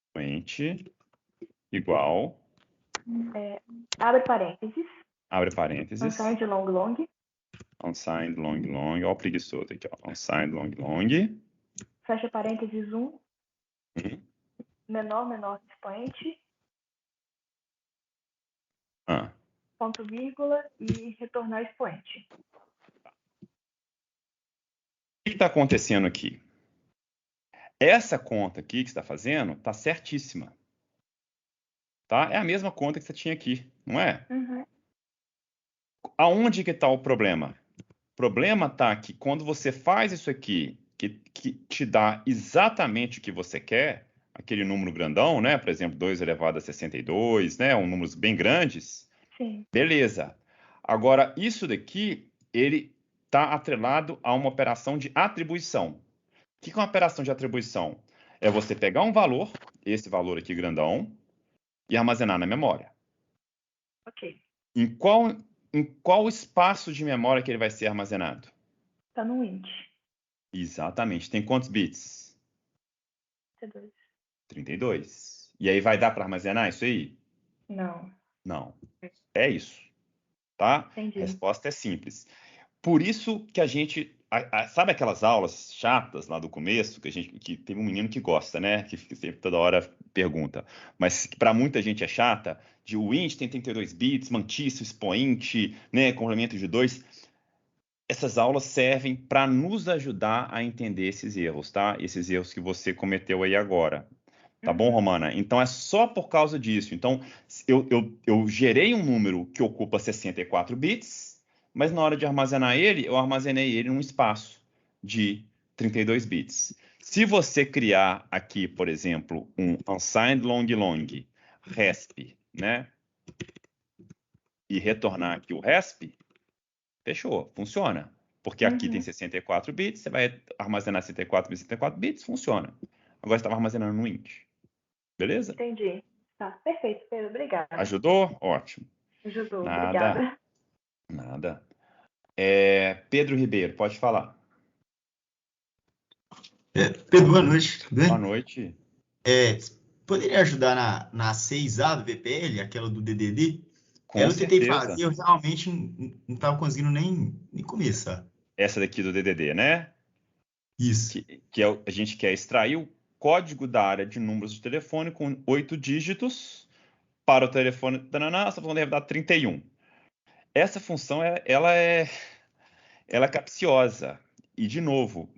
Expoente igual. Abre parênteses. Abre parênteses. Unsigned long long. Unsigned long long. Olha o preguiçoso aqui, ó. Unsigned long long. Fecha parênteses 1. Menor que expoente. Ponto vírgula e retornar expoente. O que está acontecendo aqui? Essa conta aqui que você está fazendo está certíssima. Tá? É a mesma conta que você tinha aqui, não é? Uhum. Aonde que está o problema? O problema está que quando você faz isso aqui, que te dá exatamente o que você quer, aquele número grandão, né? Por exemplo, 2 elevado a 62, né? Números bem grandes. Sim. Beleza. Agora, isso daqui, ele está atrelado a uma operação de atribuição. O que é uma operação de atribuição? É você pegar um valor, esse valor aqui grandão, e armazenar na memória. Ok. Em qual espaço de memória que ele vai ser armazenado? Está no int. Exatamente. Tem quantos bits? 32. 32. E aí vai dar para armazenar isso aí? Não. Não. É isso. Tá? Entendi. A resposta é simples. Por isso que a gente... sabe aquelas aulas chatas lá do começo, que tem um menino que gosta, né? Que sempre toda hora pergunta. Mas para muita gente é chata, de o int tem 32 bits, mantício, expoente, né? Complemento de 2. Essas aulas servem para nos ajudar a entender esses erros, tá? Esses erros que você cometeu aí agora. Tá bom, Romana? Então é só por causa disso. Então, eu gerei um número que ocupa 64 bits, mas na hora de armazenar ele, eu armazenei ele num espaço de 32 bits. Se você criar aqui, por exemplo, um unsigned long long resp, né? E retornar aqui o resp, fechou, funciona. Porque aqui tem 64 bits, você vai armazenar 64 bits, funciona. Agora você estava armazenando no int. Beleza? Entendi. Tá, perfeito, Pedro. Obrigada. Ajudou? Ótimo. Ajudou, Nada. obrigada. Nada. Pedro Ribeiro, pode falar. Pedro, boa noite, tudo bem? Boa noite. Poderia ajudar na 6A do VPL, aquela do DDD? Com Eu tentei certeza. fazer, eu realmente não estava conseguindo nem começar. Essa daqui do DDD, né? Isso. A gente quer extrair o código da área de números de telefone com 8 dígitos para o telefone. Essa função deve dar 31. Essa função ela é capciosa. E, de novo,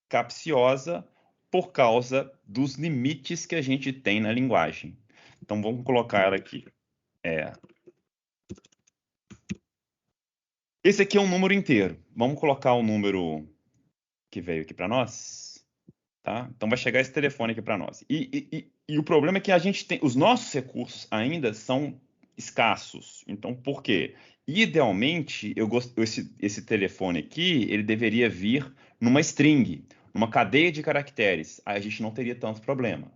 capciosa por causa dos limites que a gente tem na linguagem. Então, vamos colocar ela aqui. Esse aqui é um número inteiro. Vamos colocar o número que veio aqui para nós. Tá? Então, vai chegar esse telefone aqui para nós. E o problema é que a gente tem... Os nossos recursos ainda são escassos. Então, por quê? Idealmente, esse telefone aqui, ele deveria vir numa string, numa cadeia de caracteres. Aí a gente não teria tanto problema.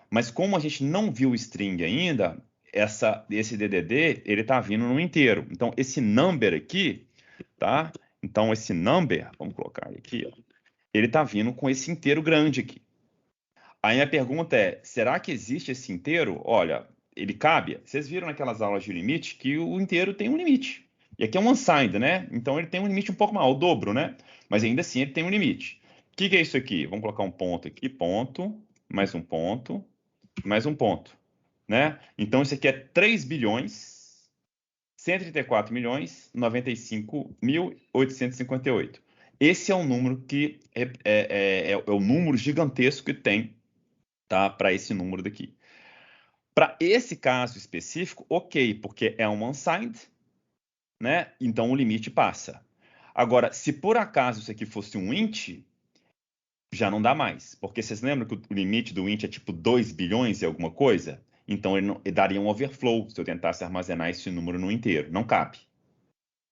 Mas como a gente não viu o string ainda, esse DDD, ele está vindo no inteiro. Então, esse number aqui, tá? Então, esse number, vamos colocar aqui, ó, ele está vindo com esse inteiro grande aqui. Aí a pergunta é, será que existe esse inteiro? Olha, ele cabe? Vocês viram naquelas aulas de limite que o inteiro tem um limite. E aqui é um unsigned, né? Então ele tem um limite um pouco maior, o dobro, né? Mas ainda assim ele tem um limite. O que é isso aqui? Vamos colocar um ponto aqui, ponto, mais um ponto, mais um ponto, né? Então isso aqui é 3 bilhões, 134 milhões, 95.858. Esse é um número que é o número gigantesco que tem, tá? Para esse número daqui. Para esse caso específico, ok, porque é um unsigned, né? Então o limite passa. Agora, se por acaso isso aqui fosse um int, já não dá mais. Porque vocês lembram que o limite do int é tipo 2 bilhões e alguma coisa? Então ele daria um overflow se eu tentasse armazenar esse número no inteiro. Não cabe.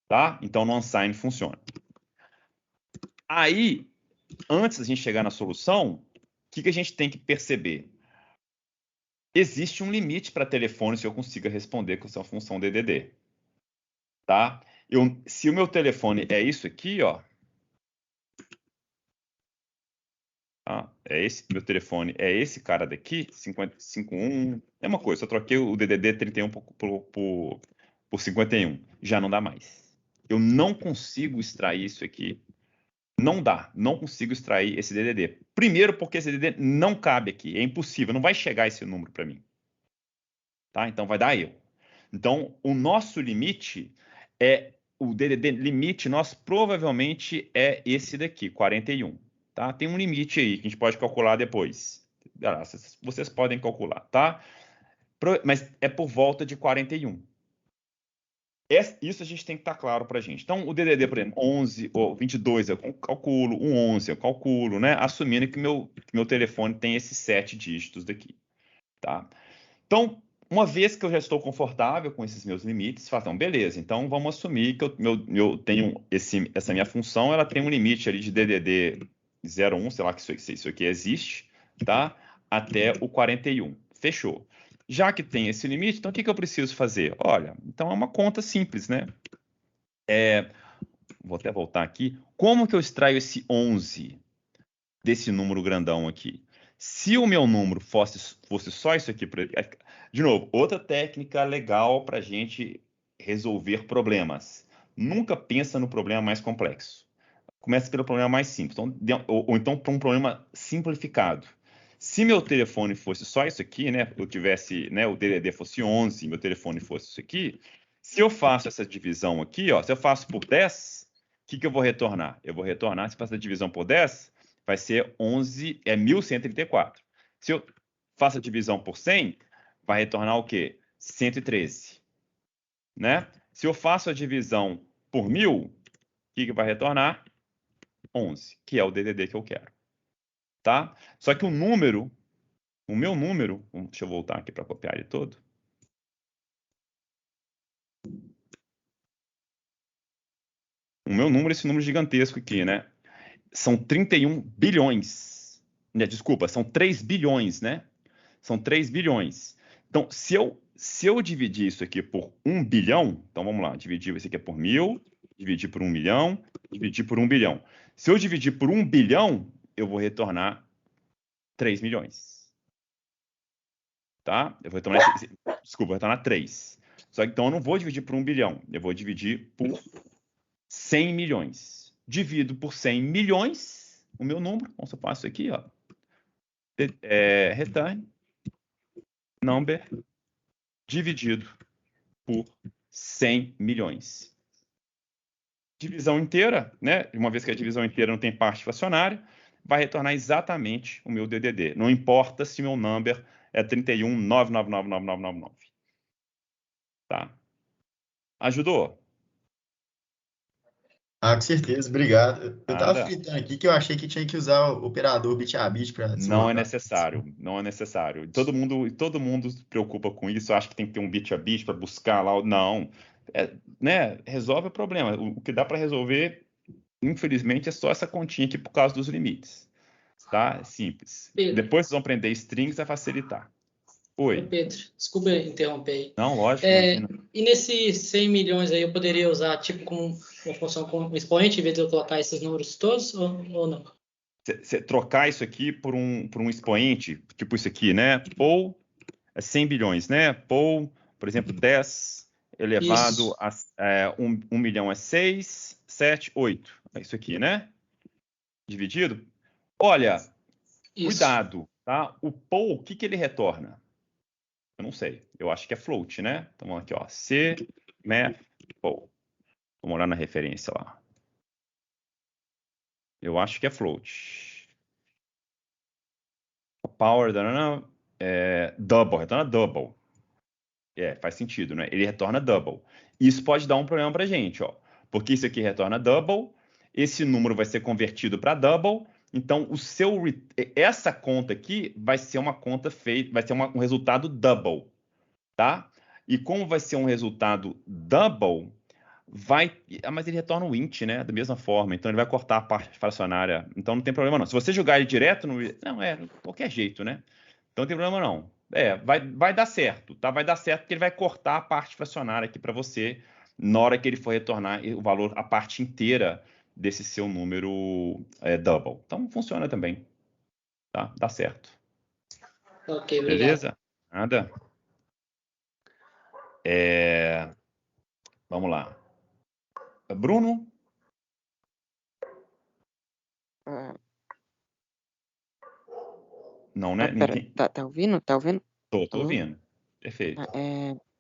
Tá? Então no unsigned funciona. Aí, antes da gente chegar na solução, o que a gente tem que perceber? Existe um limite para telefone se eu consiga responder com essa função DDD. Tá? Se o meu telefone é isso aqui, ó. Tá? Meu telefone é esse cara daqui, 551. É uma coisa, só troquei o DDD 31 por 51. Já não dá mais. Eu não consigo extrair isso aqui. Não dá, não consigo extrair esse DDD. Primeiro porque esse DDD não cabe aqui, é impossível, não vai chegar esse número para mim. Tá? Então vai dar erro. Então o nosso limite é o DDD limite nosso provavelmente é esse daqui, 41. Tá? Tem um limite aí que a gente pode calcular depois. Vocês podem calcular, tá? Mas é por volta de 41. Isso a gente tem que estar claro para a gente. Então, o DDD, por exemplo, 11 ou 22 eu calculo, um 11 eu calculo, né? Assumindo que meu telefone tem esses 7 dígitos daqui, tá? Então, uma vez que eu já estou confortável com esses meus limites, falo, então, beleza, então vamos assumir que eu tenho essa minha função, ela tem um limite ali de DDD 01, sei lá que isso aqui existe, tá? Até o 41. Fechou. Já que tem esse limite, então o que eu preciso fazer? Olha, então é uma conta simples, né? Vou até voltar aqui. Como que eu extraio esse 11 desse número grandão aqui? Se o meu número fosse só isso aqui, de novo, outra técnica legal para a gente resolver problemas. Nunca pensa no problema mais complexo. Começa pelo problema mais simples. Então, ou então para um problema simplificado. Se meu telefone fosse só isso aqui, né? Eu tivesse, né? O DDD fosse 11, meu telefone fosse isso aqui. Se eu faço essa divisão aqui, ó, se eu faço por 10, o que eu vou retornar? Eu vou retornar, se eu faço a divisão por 10, vai ser 11, é 1134. Se eu faço a divisão por 100, vai retornar o quê? 113, né? Se eu faço a divisão por 1000, o que vai retornar? 11, que é o DDD que eu quero, tá? Só que o meu número, deixa eu voltar aqui para copiar ele todo. O meu número, esse número gigantesco aqui, né? São 31 bilhões. Desculpa, são 3 bilhões, né? São 3 bilhões. Então, se eu dividir isso aqui por 1 bilhão, então vamos lá, dividir isso aqui por 1000, dividir por 1 milhão, dividir por 1 bilhão. Se eu dividir por 1 bilhão, eu vou retornar 3 milhões. Tá? Eu vou retornar 3. Só que então eu não vou dividir por 1 bilhão, eu vou dividir por 100 milhões. Divido por 100 milhões, o meu número, então eu faço aqui, ó. Return number dividido por 100 milhões. Divisão inteira, né? Uma vez que a divisão inteira não tem parte fracionária, vai retornar exatamente o meu DDD. Não importa se meu number é 31.9999999. Tá? Ajudou? Ah, com certeza, obrigado. Eu tava Nada. fritando aqui que eu achei que tinha que usar o operador bit a bit para Não é desenvolver. necessário, não é necessário. Todo mundo se preocupa com isso, acha que tem que ter um bit a bit para buscar lá. Não. né, resolve o problema. O que dá para resolver, infelizmente, é só essa continha aqui por causa dos limites. Tá? É simples. Pedro. Depois vocês vão aprender strings, vai facilitar. Oi. Pedro, desculpa interromper aí. Não, lógico. Não. E nesses 100 milhões aí eu poderia usar tipo como uma função com um expoente em vez de eu colocar esses números todos ou não? Você trocar isso aqui por um expoente, tipo isso aqui, né? Pou é 100 bilhões, né? Pou, por exemplo, 10 elevado a 1 milhão é 6, 7, 8. É isso aqui, né? Dividido. Olha, cuidado, tá? O pou, o que ele retorna? Eu não sei. Eu acho que é float, né? Então vamos aqui, ó. C, math, pou. Vamos olhar na referência lá. Eu acho que é float. Power, double, retorna double. Faz sentido, né? Ele retorna double. Isso pode dar um problema pra gente, ó. Porque isso aqui retorna double, esse número vai ser convertido para double, então essa conta aqui vai ser uma conta feita, vai ser um resultado double, tá? E como vai ser um resultado double, mas ele retorna o int, né? Da mesma forma, então ele vai cortar a parte fracionária, então não tem problema não. Se você jogar ele direto, de qualquer jeito, né? Então não tem problema não. Vai dar certo, tá? Vai dar certo porque ele vai cortar a parte fracionária aqui para você na hora que ele for retornar o valor, a parte inteira desse seu número double. Então funciona também, tá? Dá certo. Ok, obrigado. Beleza? Nada. Vamos lá. Bruno? Não, né? Pera, Ninguém... tá ouvindo? Tá ouvindo? Tô ouvindo. Perfeito.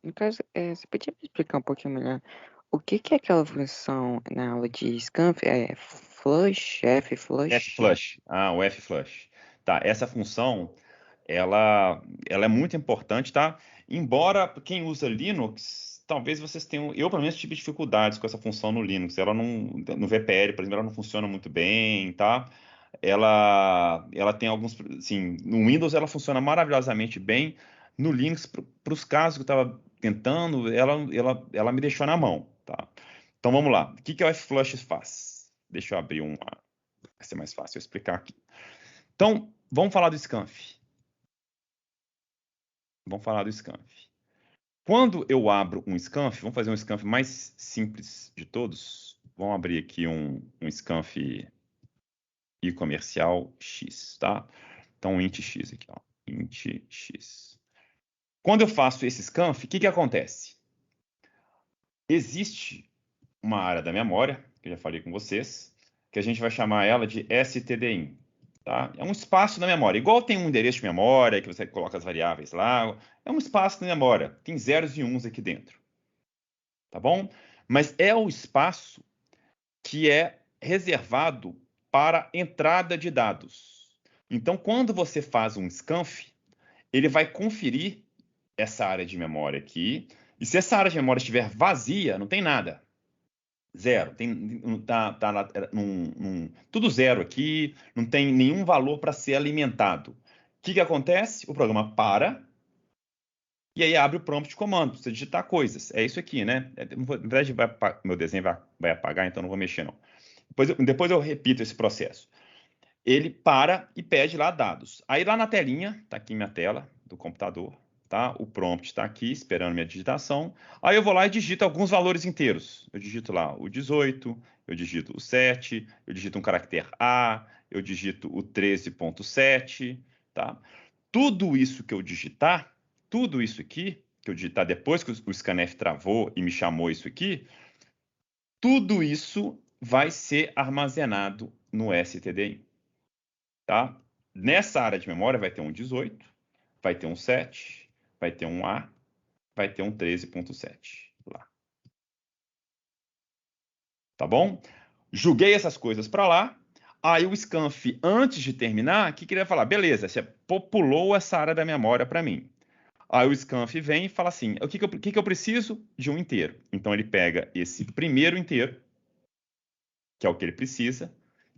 No caso, você podia me explicar um pouquinho melhor o que é aquela função na aula de scanf? Flush, F-flush? F-flush. O F-flush. Tá, essa função, ela é muito importante, tá? Embora quem usa Linux, talvez vocês tenham... Eu, pelo menos, tive dificuldades com essa função no Linux. Ela não... No VPL, por exemplo, ela não funciona muito bem, tá? Ela tem alguns... Assim, no Windows ela funciona maravilhosamente bem. No Linux, para os casos que eu estava tentando, ela me deixou na mão, tá? Então, vamos lá. O que o F-flush faz? Deixa eu abrir uma... Vai ser mais fácil eu explicar aqui. Então, vamos falar do scanf. Quando eu abro um scanf, vamos fazer um scanf mais simples de todos. Vamos abrir aqui um scanf e-comercial X, tá? Então, int X aqui, ó. Int X. Quando eu faço esse scanf, o que acontece? Existe uma área da memória, que eu já falei com vocês, que a gente vai chamar ela de stdin. Tá? É um espaço na memória. Igual tem um endereço de memória, que você coloca as variáveis lá. É um espaço na memória. Tem zeros e uns aqui dentro. Tá bom? Mas é o espaço que é reservado para entrada de dados. Então, quando você faz um scanf, ele vai conferir essa área de memória aqui. E se essa área de memória estiver vazia, não tem nada. Zero. Tudo zero aqui, não tem nenhum valor para ser alimentado. O que acontece? O programa para e aí abre o prompt de comando para você digitar coisas. É isso aqui, né? Na verdade, meu desenho vai apagar, então não vou mexer, não. Depois eu repito esse processo. Ele para e pede lá dados. Aí lá na telinha, está aqui minha tela do computador, tá? O prompt está aqui, esperando minha digitação. Aí eu vou lá e digito alguns valores inteiros. Eu digito lá o 18, eu digito o 7, eu digito um caractere A, eu digito o 13.7, tá? Tudo isso que eu digitar, tudo isso aqui, que eu digitar depois que o scanf travou e me chamou isso aqui, tudo isso vai ser armazenado no stdin, tá? Nessa área de memória vai ter um 18, vai ter um 7, vai ter um A, vai ter um 13.7 lá. Tá bom? Joguei essas coisas para lá. Aí o scanf, antes de terminar, o que ele vai falar? Beleza, você populou essa área da memória para mim. Aí o scanf vem e fala assim, o que eu preciso? De um inteiro. Então ele pega esse primeiro inteiro, que é o que ele precisa,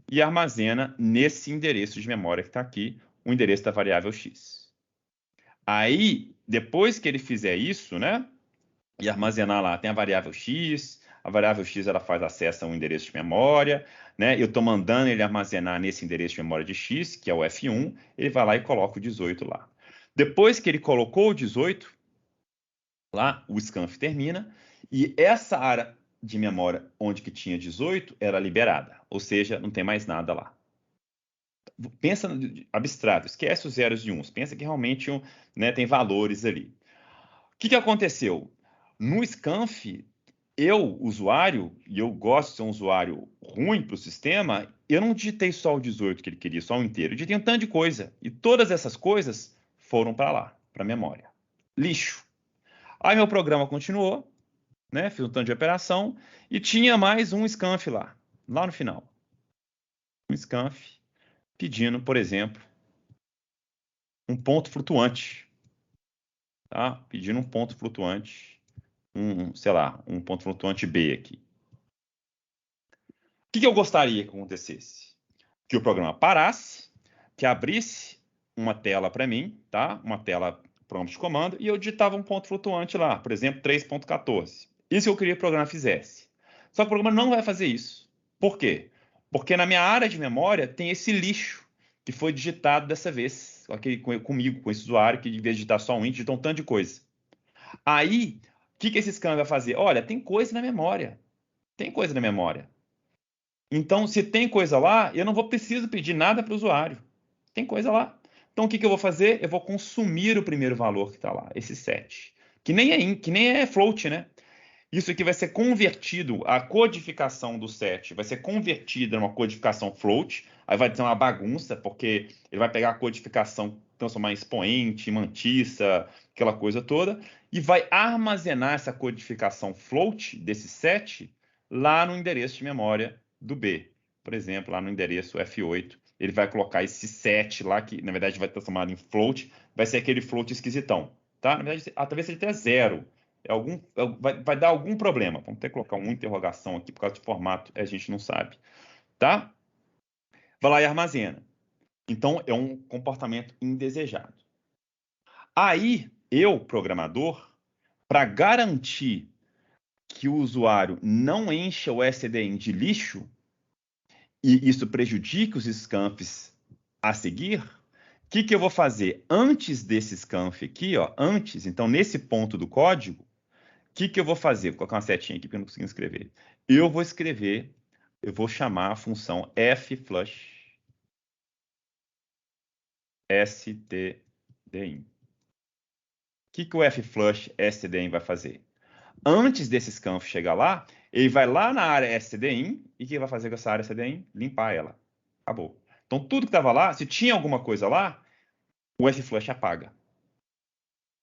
e armazena nesse endereço de memória que está aqui, o endereço da variável x. Aí, depois que ele fizer isso, né? e armazenar lá. Tem a variável x, a variável x ela faz acesso a um endereço de memória, né? Eu estou mandando ele armazenar nesse endereço de memória de x, que é o F1, ele vai lá e coloca o 18 lá. Depois que ele colocou o 18, lá o scanf termina, e essa área de memória onde que tinha 18 era liberada, ou seja, não tem mais nada lá. Pensa no abstrato, esquece os zeros e uns, pensa que realmente né, tem valores ali. O que aconteceu? No scanf, eu, usuário, e eu gosto de ser um usuário ruim para o sistema, eu não digitei só o 18 que ele queria, só o inteiro. Eu digitei um tanto de coisa. E todas essas coisas foram para lá, para a memória. Lixo. Aí meu programa continuou, né? Fiz um tanto de operação e tinha mais um scanf lá no final. Um scanf pedindo, por exemplo, um ponto flutuante. Tá? Pedindo um ponto flutuante, sei lá, um ponto flutuante B aqui. O que eu gostaria que acontecesse? Que o programa parasse, que abrisse uma tela para mim, tá? Uma tela prompt de comando, e eu digitava um ponto flutuante lá, por exemplo, 3.14. Isso que eu queria que o programa fizesse. Só que o programa não vai fazer isso. Por quê? Porque na minha área de memória tem esse lixo que foi digitado dessa vez, comigo, com esse usuário, que de vez de digitar só um int, digitou um tanto de coisa. Aí, o que esse scan vai fazer? Olha, tem coisa na memória. Tem coisa na memória. Então, se tem coisa lá, eu não vou preciso pedir nada para o usuário. Tem coisa lá. Então, o que eu vou fazer? Eu vou consumir o primeiro valor que está lá, esse set. Que nem é float, né? Isso aqui vai ser convertido, a codificação do set vai ser convertida numa codificação float, aí vai ter uma bagunça, porque ele vai pegar a codificação, transformar em expoente, mantissa, aquela coisa toda, e vai armazenar essa codificação float desse set lá no endereço de memória do B. Por exemplo, lá no endereço F8, ele vai colocar esse set lá, que na verdade vai transformar em float, vai ser aquele float esquisitão, tá? Na verdade, talvez seja até zero, vai dar algum problema. Vamos ter que colocar uma interrogação aqui por causa de formato, a gente não sabe, tá? Vai lá e armazena. Então, é um comportamento indesejado. Aí, eu, programador, para garantir que o usuário não encha o SDN de lixo e isso prejudique os scanfs a seguir, o que eu vou fazer? Antes desse scanf aqui, ó, então nesse ponto do código, o que eu vou fazer? Vou colocar uma setinha aqui porque eu não consigo escrever. Eu vou chamar a função fflush stdin. O que o fflush stdin vai fazer? Antes desse scanf chegar lá, ele vai lá na área stdin e o que vai fazer com essa área stdin? Limpar ela. Acabou. Então, tudo que estava lá, se tinha alguma coisa lá, o fflush apaga.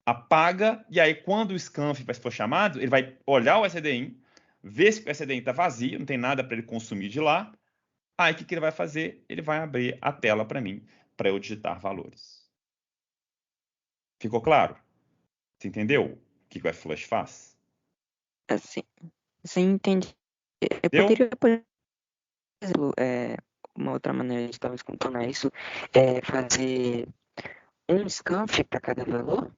Apaga, e aí quando o scanf for chamado, ele vai olhar o SDIN, ver se o SDIN está vazio, não tem nada para ele consumir de lá. Aí o que ele vai fazer? Ele vai abrir a tela para mim, para eu digitar valores. Ficou claro? Você entendeu o que o Flush faz? Assim, você entende? Eu Deu? poderia, por exemplo, uma outra maneira de talvez contornar isso é fazer um scanf para cada valor?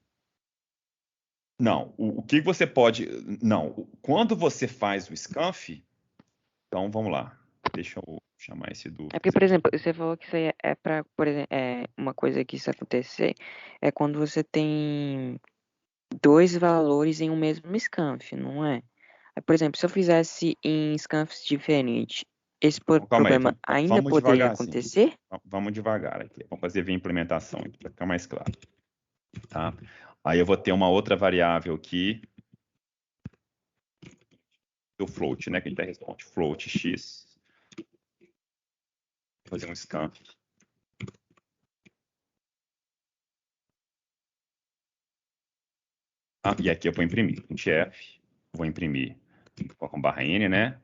Não. O que você pode. Não. Quando você faz o scanf. Então vamos lá. Deixa eu chamar esse É dúvida. porque, por exemplo, você falou que isso aí é para, por exemplo, uma coisa que isso acontecer é quando você tem dois valores em um mesmo scanf, não é? Aí, por exemplo, se eu fizesse em scanfs diferentes, esse Calma aí, problema ainda vamos poderia devagarzinho. acontecer? Vamos devagar aqui. Vamos fazer via implementação aqui, para ficar mais claro. Tá? Aí eu vou ter uma outra variável aqui, do float, né? Que a gente responde float x. Vou fazer um scanf. E aqui eu vou imprimir. F, vou imprimir com barra N, né?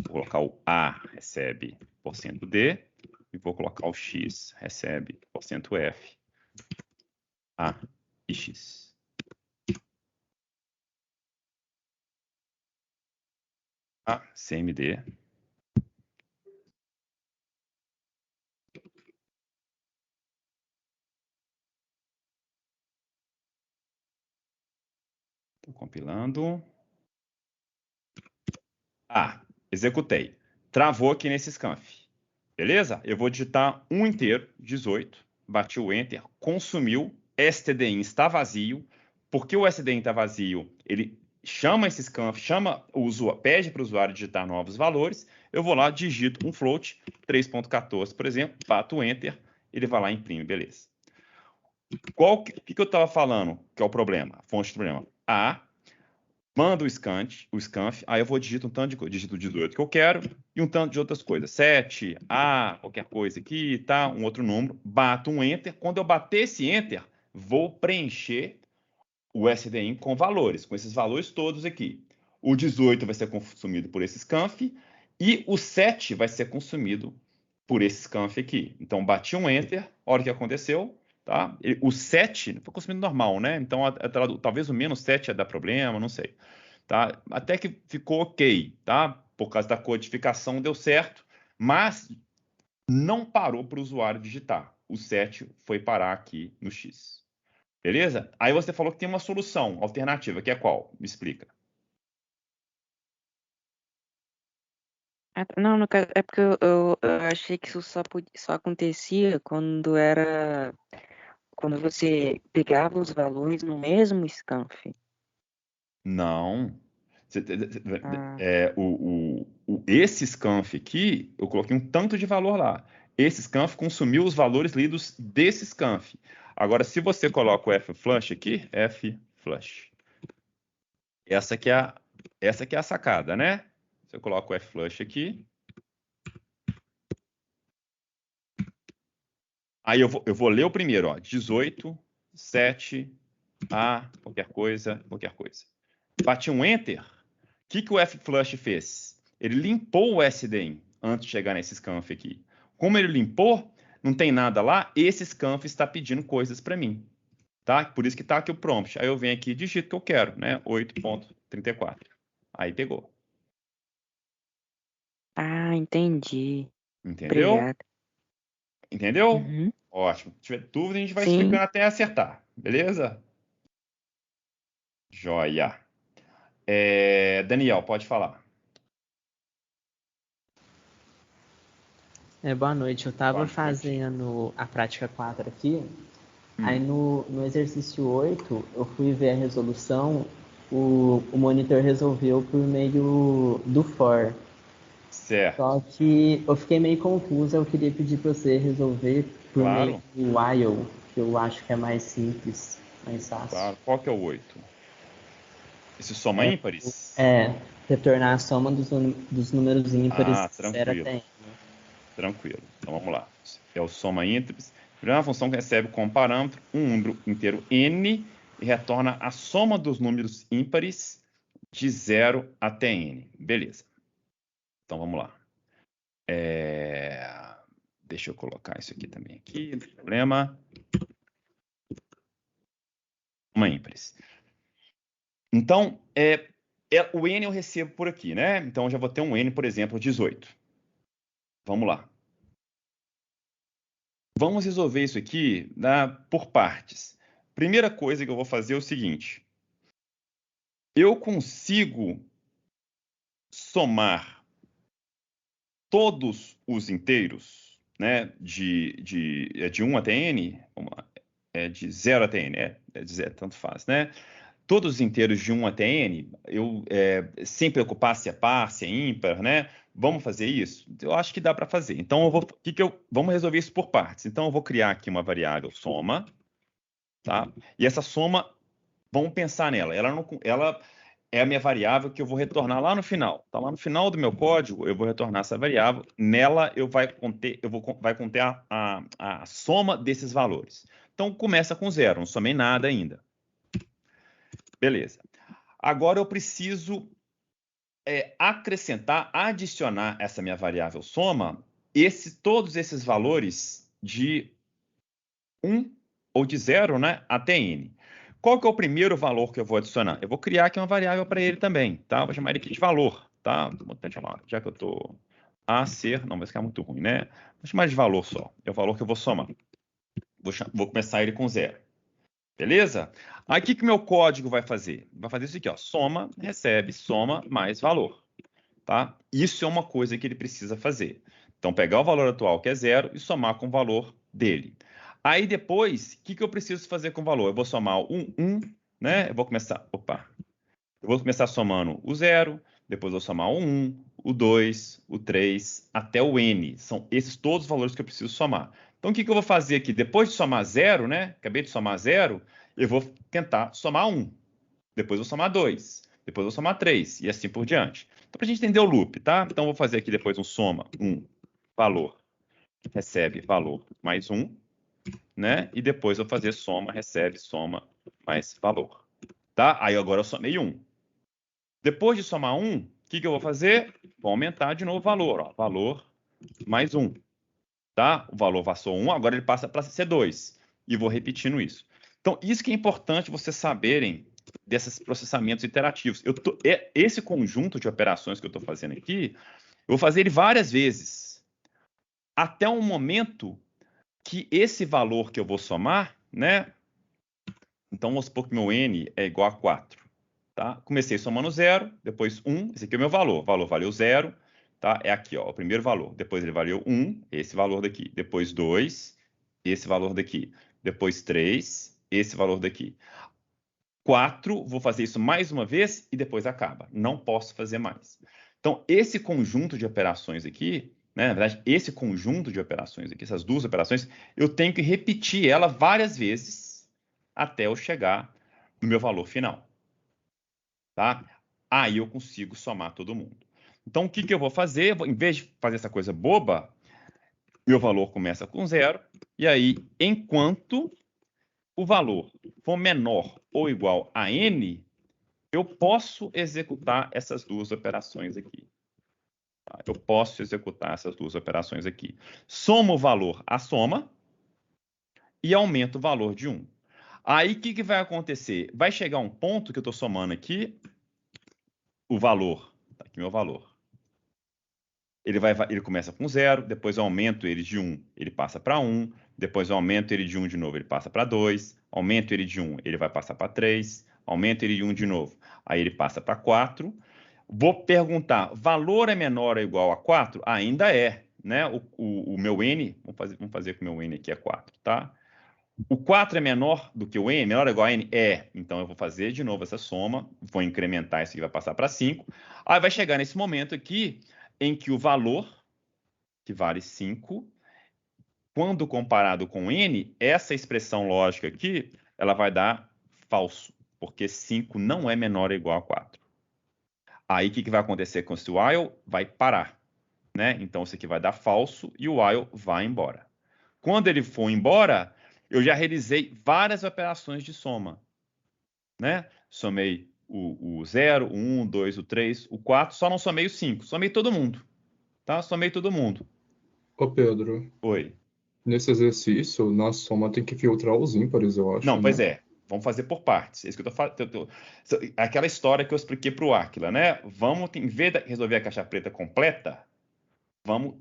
Vou colocar o A recebe %D e vou colocar o X recebe %F A e X. CMD. Estou compilando. Executei. Travou aqui nesse scanf. Beleza? Eu vou digitar um inteiro, 18. Bati o Enter, consumiu. stdin está vazio. Porque o stdin está vazio, ele chama esse scanf, pede para o usuário digitar novos valores. Eu vou lá, digito um float, 3.14, por exemplo, bato o Enter, ele vai lá e imprime, beleza. O que eu estava falando que é o problema? A fonte do problema. Manda o scanf, aí eu vou digito um tanto de coisa, digito 18 que eu quero e um tanto de outras coisas. 7, qualquer coisa aqui, tá? Um outro número, bato um Enter. Quando eu bater esse Enter, vou preencher o SDIN com valores, com esses valores todos aqui. O 18 vai ser consumido por esse scanf e o 7 vai ser consumido por esse scanf aqui. Então, bati um Enter, a hora que aconteceu, tá? O 7 foi consumido normal, né? Então, talvez o menos 7 ia dar problema, não sei. Tá? Até que ficou ok, tá? Por causa da codificação deu certo, mas não parou para o usuário digitar. O 7 foi parar aqui no X. Beleza? Aí você falou que tem uma solução alternativa, que é qual? Me explica. Não, no caso, é porque eu achei que isso só acontecia quando você pegava os valores no mesmo scanf. Não. Esse scanf aqui, eu coloquei um tanto de valor lá. Esse scanf consumiu os valores lidos desse scanf. Agora, se você coloca o fflush aqui, fflush. Essa que é a sacada, né? Se eu coloco o fflush aqui. Aí eu vou ler o primeiro, ó. 18, 7, qualquer coisa. Bati um Enter. O que o fflush fez? Ele limpou o SDIN antes de chegar nesse scanf aqui. Como ele limpou, não tem nada lá, esse scanf está pedindo coisas para mim. Tá? Por isso que está aqui o prompt. Aí eu venho aqui e digito o que eu quero, né? 8.34. Aí pegou. Entendi. Entendeu? Obrigado. Entendeu? Uhum. Ótimo. Se tiver dúvida, a gente vai Sim. explicando até acertar. Beleza? Joia. Daniel, pode falar. Boa noite. Eu estava Boa noite. fazendo a prática 4 aqui. Aí no exercício 8, eu fui ver a resolução. O monitor resolveu por meio do for. Certo. Só que eu fiquei meio confusa. Eu queria pedir para você resolver por Claro. meio do while, que eu acho que é mais simples, mais fácil. Claro. Qual que é o 8? Esse soma ímpares? Retornar a soma dos números ímpares de 0 tranquilo. até n. Tranquilo. Então vamos lá. É o soma ímpares. Primeira função que recebe como parâmetro um número inteiro n e retorna a soma dos números ímpares de 0 até n. Beleza. Então vamos lá. Deixa eu colocar isso aqui também. Aqui, não tem problema. Soma ímpares. Então, o n eu recebo por aqui, né? Então eu já vou ter um n, por exemplo, 18. Vamos lá. Vamos resolver isso aqui por partes. Primeira coisa que eu vou fazer é o seguinte. Eu consigo somar todos os inteiros, né, de 1 até n, vamos lá, de 0 até n, de 0, tanto faz, né? Todos os inteiros de 1 até n, sem preocupar se é par, se é ímpar, né? Vamos fazer isso? Eu acho que dá para fazer. Então, vamos resolver isso por partes. Então, eu vou criar aqui uma variável soma, tá? E essa soma, vamos pensar nela. Ela é a minha variável que eu vou retornar lá no final. Então, lá no final do meu código, eu vou retornar essa variável. Nela, vai conter a soma desses valores. Então, começa com 0. Não somei nada ainda. Beleza. Agora, eu preciso adicionar essa minha variável soma, todos esses valores de 1 ou de 0, né, até n. Qual que é o primeiro valor que eu vou adicionar? Eu vou criar aqui uma variável para ele também, tá? Vou chamar ele aqui de valor, tá? Já que eu estou não vai ficar muito ruim, né? Vou chamar de valor só. É o valor que eu vou somar. Vou começar ele com 0. Beleza? Aí, o que o meu código vai fazer? Vai fazer isso aqui, ó. Soma, recebe, soma, mais valor. Tá? Isso é uma coisa que ele precisa fazer. Então, pegar o valor atual, que é 0, e somar com o valor dele. Aí, depois, o que eu preciso fazer com o valor? Eu vou somar o 1, né? Eu vou começar somando o 0, depois eu vou somar o 1, o 2, o 3, até o n. São esses todos os valores que eu preciso somar. Então, o que eu vou fazer aqui? Depois de somar 0, né? Acabei de somar 0, eu vou tentar somar 1. Depois eu vou somar 2. Depois eu vou somar 3. E assim por diante. Então, para a gente entender o loop, tá? Então, eu vou fazer aqui depois um soma, valor, recebe, valor, mais 1, né? E depois eu vou fazer soma, recebe, soma, mais valor. Tá? Aí agora eu somei 1. Depois de somar 1, o que eu vou fazer? Vou aumentar de novo o valor. Ó. Valor mais 1. Tá? O valor passou 1, agora ele passa para ser 2. E vou repetindo isso. Então, isso que é importante vocês saberem desses processamentos iterativos. Esse conjunto de operações que eu estou fazendo aqui, eu vou fazer ele várias vezes. Até um momento que esse valor que eu vou somar, né? Então, vamos supor que meu n é igual a 4. Tá? Comecei somando 0, depois 1, esse aqui é o meu valor. O valor valeu 0, tá? É aqui, ó, o primeiro valor. Depois ele valeu 1, esse valor daqui. Depois 2, esse valor daqui. Depois 3, esse valor daqui. 4, vou fazer isso mais uma vez e depois acaba. Não posso fazer mais. Então, esse conjunto de operações aqui, né, na verdade, esse conjunto de operações aqui, essas duas operações, eu tenho que repetir ela várias vezes até eu chegar no meu valor final. Tá? Aí eu consigo somar todo mundo. Então, o que eu vou fazer? Em vez de fazer essa coisa boba, meu valor começa com 0, e aí, enquanto o valor for menor ou igual a n, eu posso executar essas duas operações aqui. Tá? Eu posso executar essas duas operações aqui. Soma o valor à soma e aumenta o valor de 1. Aí, o que vai acontecer? Vai chegar um ponto que eu estou somando aqui, o valor, tá aqui meu valor. Ele começa com 0, depois eu aumento ele de 1, ele passa para 1, depois eu aumento ele de 1 de novo, ele passa para 2, aumento ele de 1, ele vai passar para 3, aumento ele de 1 de novo, aí ele passa para 4. Vou perguntar, valor é menor ou igual a 4? Ainda é, né? O meu n, vamos fazer que o meu n aqui é 4, tá? O 4 é menor do que o n, menor ou igual a n? É. Então, eu vou fazer de novo essa soma, vou incrementar isso aqui, vai passar para 5. Aí vai chegar nesse momento aqui, em que o valor, que vale 5, quando comparado com n, essa expressão lógica aqui, ela vai dar falso, porque 5 não é menor ou igual a 4. Aí, o que vai acontecer com esse while? Vai parar, né? Então, isso aqui vai dar falso e o while vai embora. Quando ele for embora, eu já realizei várias operações de soma, né? Somei o 0, o 1, o 2, o 3, o 4, só não somei o 5. Somei todo mundo, tá? Somei todo mundo. Ô Pedro, Oi. nesse exercício, na soma tem que filtrar os ímpares, eu acho, Não, pois né? é. Vamos fazer por partes. É isso que eu tô falando. Aquela história que eu expliquei para o Aquila, né? Vamos, em vez de resolver a caixa preta completa, vamos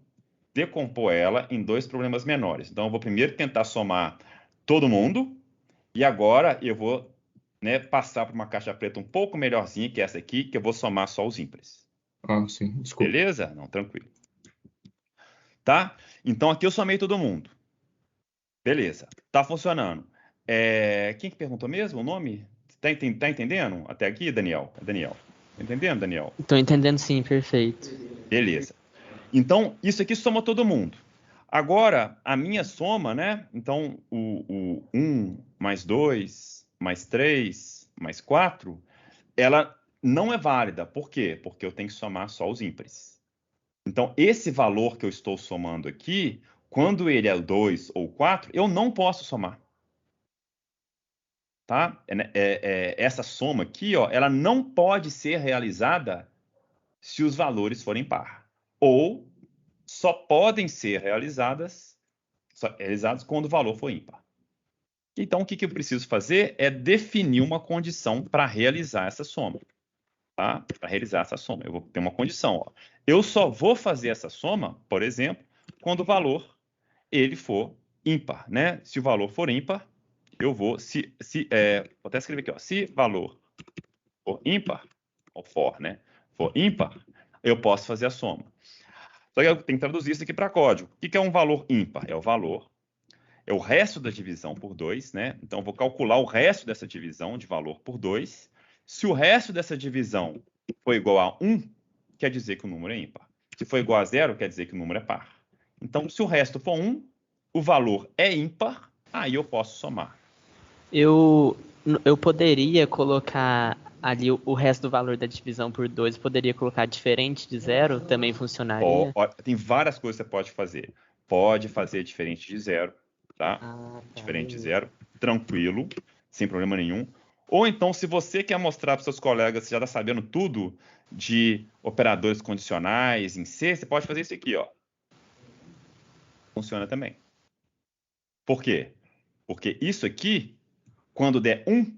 decompor ela em dois problemas menores. Então, eu vou primeiro tentar somar todo mundo, e agora eu vou, né, passar para uma caixa preta um pouco melhorzinha, que é essa aqui, que eu vou somar só os ímpares. Ah, sim, desculpa. Beleza? Não, tranquilo. Tá? Então, aqui eu somei todo mundo. Beleza. Tá funcionando. Quem que perguntou mesmo o nome? Tá entendendo até aqui, Daniel? Daniel. Tá entendendo, Daniel? Tô entendendo sim, perfeito. Beleza. Então, isso aqui soma todo mundo. Agora, a minha soma, né? Então, o 1 mais 2 mais 3 mais 4, ela não é válida. Por quê? Porque eu tenho que somar só os ímpares. Então, esse valor que eu estou somando aqui, quando ele é 2 ou 4, eu não posso somar. Tá? Essa soma aqui, ó, ela não pode ser realizada se os valores forem par. Ou só podem ser realizados quando o valor for ímpar. Então, o que eu preciso fazer é definir uma condição para realizar essa soma. Tá? Para realizar essa soma, eu vou ter uma condição. Ó. Eu só vou fazer essa soma, por exemplo, quando o valor ele for ímpar. Né? Se o valor for ímpar, eu vou, vou até escrever aqui, ó, se valor for ímpar, ou for, né, for ímpar, eu posso fazer a soma. Só que eu tenho que traduzir isso aqui para código. O que é um valor ímpar? É o resto da divisão por 2, né? Então, eu vou calcular o resto dessa divisão de valor por 2. Se o resto dessa divisão for igual a 1, quer dizer que o número é ímpar. Se for igual a 0, quer dizer que o número é par. Então, se o resto for 1, o valor é ímpar, aí eu posso somar. Eu poderia colocar ali o resto do valor da divisão por 2, poderia colocar diferente de 0, também funcionaria? Tem várias coisas que você pode fazer. Pode fazer diferente de 0, tá? Ah, tá, Diferente de beleza. 0, tranquilo, sem problema nenhum. Ou então, se você quer mostrar para seus colegas que já está sabendo tudo de operadores condicionais em C, você pode fazer isso aqui, ó. Funciona também. Por quê? Porque isso aqui, quando der 1,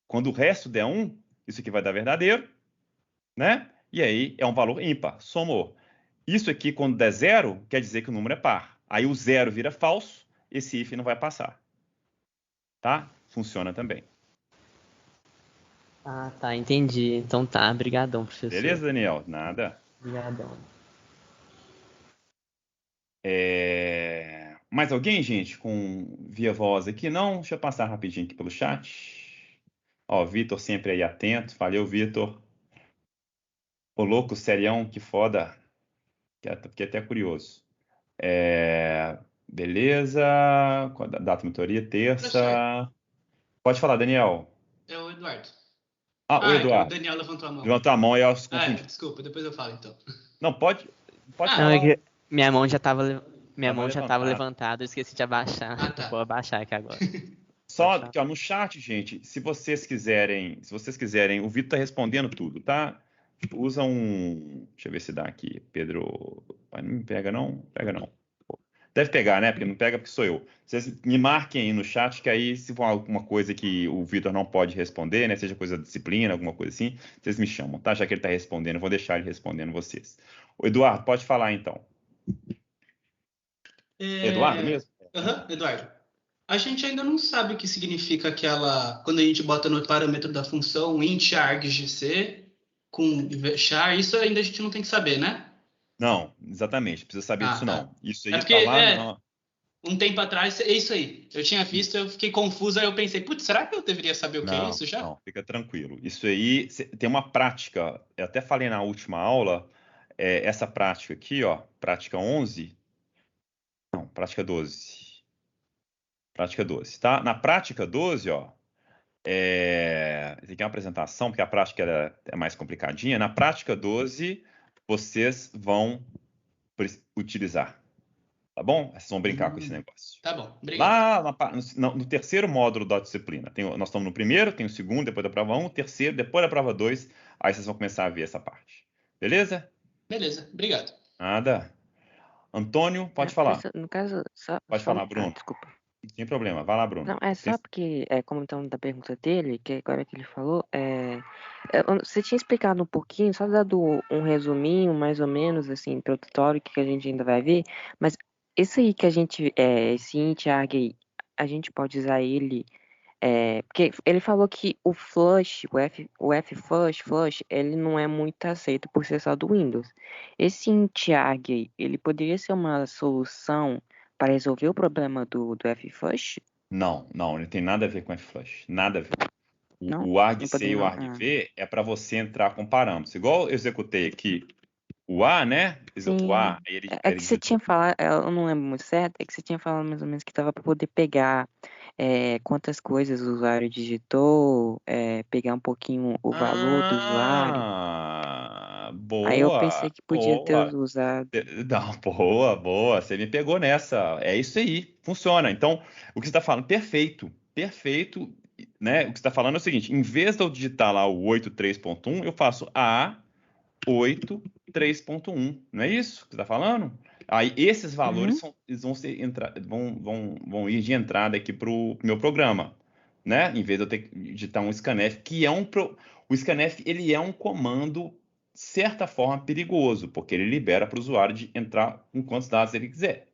quando o resto der 1, isso aqui vai dar verdadeiro, né? E aí é um valor ímpar, somou. Isso aqui, quando der 0, quer dizer que o número é par. Aí o 0 vira falso, esse if não vai passar. Tá? Funciona também. Ah, tá, entendi. Então tá, brigadão, professor. Beleza, Daniel? Nada. Brigadão. Mais alguém, gente, com via voz aqui? Não? Deixa eu passar rapidinho aqui pelo chat. Ó, Vitor sempre aí atento. Valeu, Vitor. Ô, louco, serião, que foda. Fiquei até curioso. Beleza. Data de mentoria, terça. Professor, Pode falar, Daniel. é o Eduardo. O É que o Eduardo. Daniel levantou a mão. Levantou a mão e eu confundi. Desculpa, depois eu falo então. Não, pode Ah, Não, falar. é que minha mão já tava levantada. levantada, eu esqueci de abaixar. Ah, tá. Vou abaixar aqui agora. Só aqui, ó, no chat, gente, se vocês quiserem, o Vitor tá respondendo tudo, tá? Usa um, deixa eu ver se dá aqui, Pedro, não me pega não? Pega não. Deve pegar, né? Porque não pega porque sou eu. Vocês me marquem aí no chat, que aí se for alguma coisa que o Vitor não pode responder, né? Seja coisa da disciplina, alguma coisa assim, vocês me chamam, tá? Já que ele tá respondendo, eu vou deixar ele respondendo vocês. O Eduardo, pode falar então. Eduardo mesmo? Eduardo. A gente ainda não sabe o que significa quando a gente bota no parâmetro da função int arggc com char, isso ainda a gente não tem que saber, né? Não, exatamente, precisa saber disso tá. não. Isso aí porque, tá lá, um tempo atrás, é isso aí. Eu tinha visto, eu fiquei confuso, aí eu pensei, putz, será que eu deveria saber o que é isso já? Não, fica tranquilo. Isso aí tem uma prática, eu até falei na última aula, essa prática aqui, ó, prática 11, não, prática 12. Prática 12, tá? Na prática 12, ó, esse aqui é uma apresentação, porque a prática é mais complicadinha. Na prática 12, vocês vão utilizar, tá bom? Vocês vão brincar com esse negócio. Tá bom, obrigado. Lá no terceiro módulo da disciplina. Nós estamos no primeiro, tem o segundo, depois da prova 1, o terceiro, depois da prova 2, aí vocês vão começar a ver essa parte. Beleza? Beleza, obrigado. Nada. Antônio, pode falar. No caso, Pode falar, Bruno. Desculpa. Sem problema, vai lá, Bruno. Não, é só porque, comentando da pergunta dele, que agora que ele falou, você tinha explicado um pouquinho, só dado um resuminho, mais ou menos, assim, introdutório, que a gente ainda vai ver, mas esse aí que a gente, esse int arg, a gente pode usar ele, porque ele falou que o flush, o flush, ele não é muito aceito por ser só do Windows. Esse int arg, ele poderia ser uma solução para resolver o problema do fflush? Não, ele tem nada a ver com fflush, nada a ver. Não, O argc e o argv é para você entrar com parâmetros. Igual eu executei aqui o A, né? O A, aí ele que você tinha falado, eu não lembro muito certo, é que você tinha falado mais ou menos que dava para poder pegar quantas coisas o usuário digitou, pegar um pouquinho o valor do usuário. Boa. Aí eu pensei que podia ter usado. Não, boa. Você me pegou nessa. É isso aí, funciona. Então, o que você está falando, perfeito, né? O que você está falando é o seguinte: em vez de eu digitar lá o 83.1, eu faço A8 3.1, não é isso que você está falando? Aí esses valores eles vão ir de entrada aqui para o meu programa, né? Em vez de eu ter que digitar um scanf, que é o scanf, ele é um comando, de certa forma, perigoso, porque ele libera para o usuário de entrar com quantos dados ele quiser,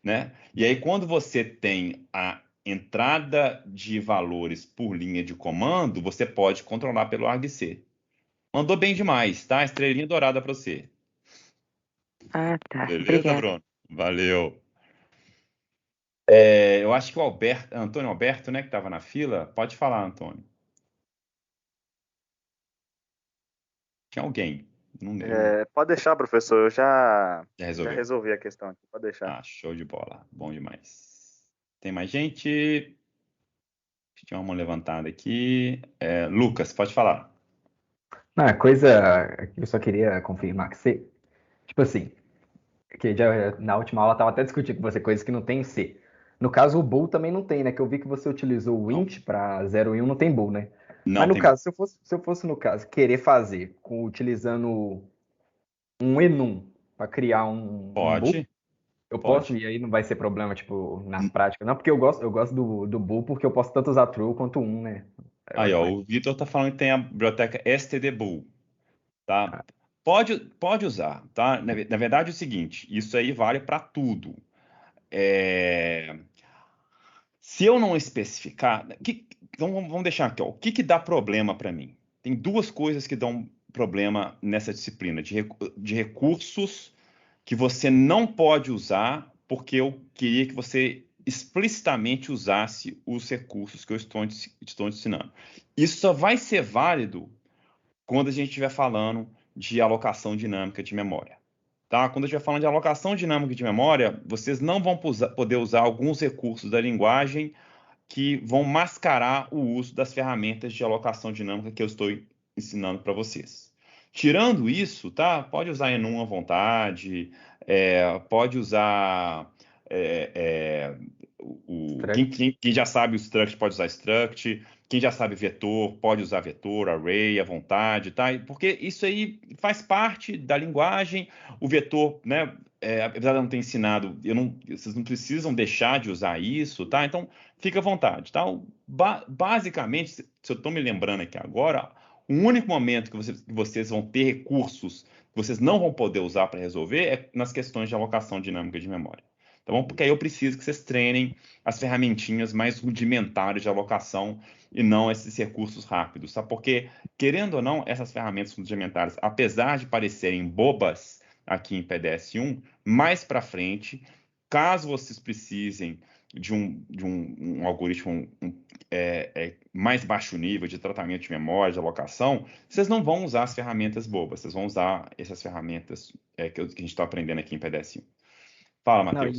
né? E aí quando você tem a entrada de valores por linha de comando, você pode controlar pelo argc. Mandou bem demais, tá? Estrelinha dourada para você. Ah, tá. Beleza, Obrigado. Bruno? Valeu. Eu acho que o Antônio Alberto, né, que estava na fila, pode falar, Antônio. Tinha alguém. Não lembro. Pode deixar, professor. Eu já resolveu. resolvi a questão aqui. Pode deixar. Show de bola. Bom demais. Tem mais gente? Tinha uma levantada aqui. Lucas, pode falar. Não, a coisa que eu só queria confirmar que você, tipo assim, que já na última aula eu tava até discutindo com você coisas que não tem em C. No caso, o bool também não tem, né? Que eu vi que você utilizou o int para 0 e 1, não tem bool, né? Não Mas no tem caso, se eu fosse no caso querer fazer utilizando um enum para criar um bool, Pode. eu Pode. posso, e aí não vai ser problema, tipo, na prática. Não, porque eu gosto do bool porque eu posso tanto usar true quanto um, né? Aí, ó, o Vitor tá falando que tem a biblioteca stdbool, tá? Pode usar, tá? Na verdade é o seguinte, isso aí vale para tudo. Se eu não especificar, então vamos deixar aqui, ó, o que dá problema para mim? Tem duas coisas que dão problema nessa disciplina, de recursos que você não pode usar, porque eu queria que você explicitamente usasse os recursos que eu estou te ensinando. Isso só vai ser válido quando a gente estiver falando de alocação dinâmica de memória. Tá? Quando eu estiver falando de alocação dinâmica de memória, vocês não vão poder usar alguns recursos da linguagem que vão mascarar o uso das ferramentas de alocação dinâmica que eu estou ensinando para vocês. Tirando isso, tá? Pode usar enum à vontade, pode usar quem já sabe o struct pode usar struct, quem já sabe vetor pode usar vetor, array à vontade, tá? Porque isso aí faz parte da linguagem. O vetor, né? Apesar de eu não ter ensinado, vocês não precisam deixar de usar isso, tá? Então, fica à vontade, tá? Basicamente, se eu estou me lembrando aqui agora, o único momento que vocês vão ter recursos que vocês não vão poder usar para resolver é nas questões de alocação dinâmica de memória. Tá bom? Porque aí eu preciso que vocês treinem as ferramentinhas mais rudimentares de alocação e não esses recursos rápidos, tá? Porque, querendo ou não, essas ferramentas rudimentares, apesar de parecerem bobas aqui em PDS-1, mais para frente, caso vocês precisem de um algoritmo mais baixo nível de tratamento de memória, de alocação, vocês não vão usar as ferramentas bobas, vocês vão usar essas ferramentas que a gente está aprendendo aqui em PDS-1. Fala, Matheus.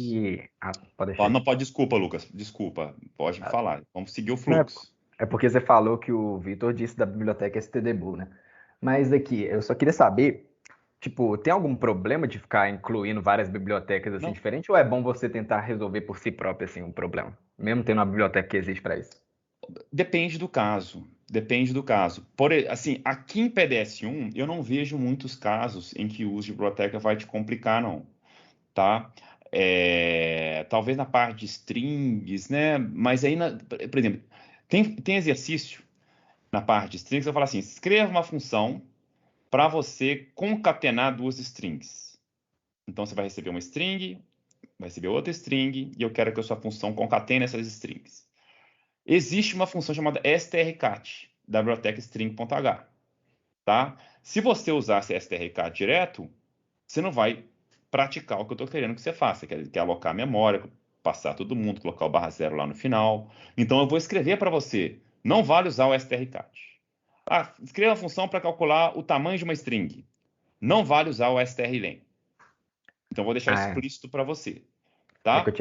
Pode deixar. Não, pode, desculpa, Lucas. Desculpa, pode falar. Vamos seguir o fluxo. É porque você falou que o Vitor disse da biblioteca stdbool, né? Mas aqui, eu só queria saber, tipo, tem algum problema de ficar incluindo várias bibliotecas assim diferentes? Ou é bom você tentar resolver por si próprio assim um problema, mesmo tendo uma biblioteca que existe para isso? Depende do caso. Depende do caso. Assim, aqui em PDS-1, eu não vejo muitos casos em que o uso de biblioteca vai te complicar, não. Tá? Talvez na parte de strings, né? Mas aí, por exemplo, tem exercício na parte de strings que eu falo assim: escreva uma função para você concatenar duas strings. Então você vai receber uma string, vai receber outra string, e eu quero que a sua função concatene essas strings. Existe uma função chamada strcat, da biblioteca string.h. Tá? Se você usasse strcat direto, você não vai praticar o que eu estou querendo que você faça, que é alocar a memória, passar todo mundo, colocar o /0 lá no final. Então, eu vou escrever para você, não vale usar o strcat. Escreva a função para calcular o tamanho de uma string. Não vale usar o strlen. Então, eu vou deixar explícito para você. Tá? É que eu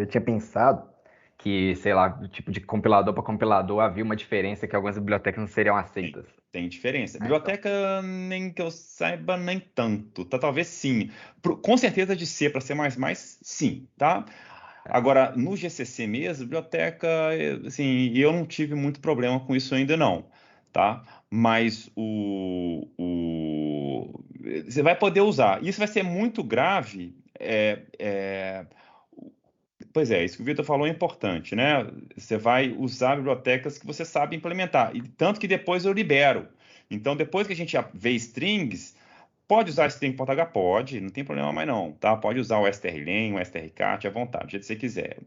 tinha pensado que, sei lá, do tipo de compilador para compilador havia uma diferença que algumas bibliotecas não seriam aceitas. Tem diferença. Biblioteca, nem que eu saiba, nem tanto. Tá? Talvez sim. Com certeza de C para C++, sim. Tá? Agora, no GCC mesmo, biblioteca, assim, eu não tive muito problema com isso ainda não. Tá? Mas você vai poder usar. Isso vai ser muito grave. Pois é, isso que o Vitor falou é importante, né? Você vai usar bibliotecas que você sabe implementar, e tanto que depois eu libero. Então, depois que a gente vê strings, pode usar string.h? Pode, não tem problema mais não, tá? Pode usar o strlen, o strcat à vontade, do jeito que você quiser.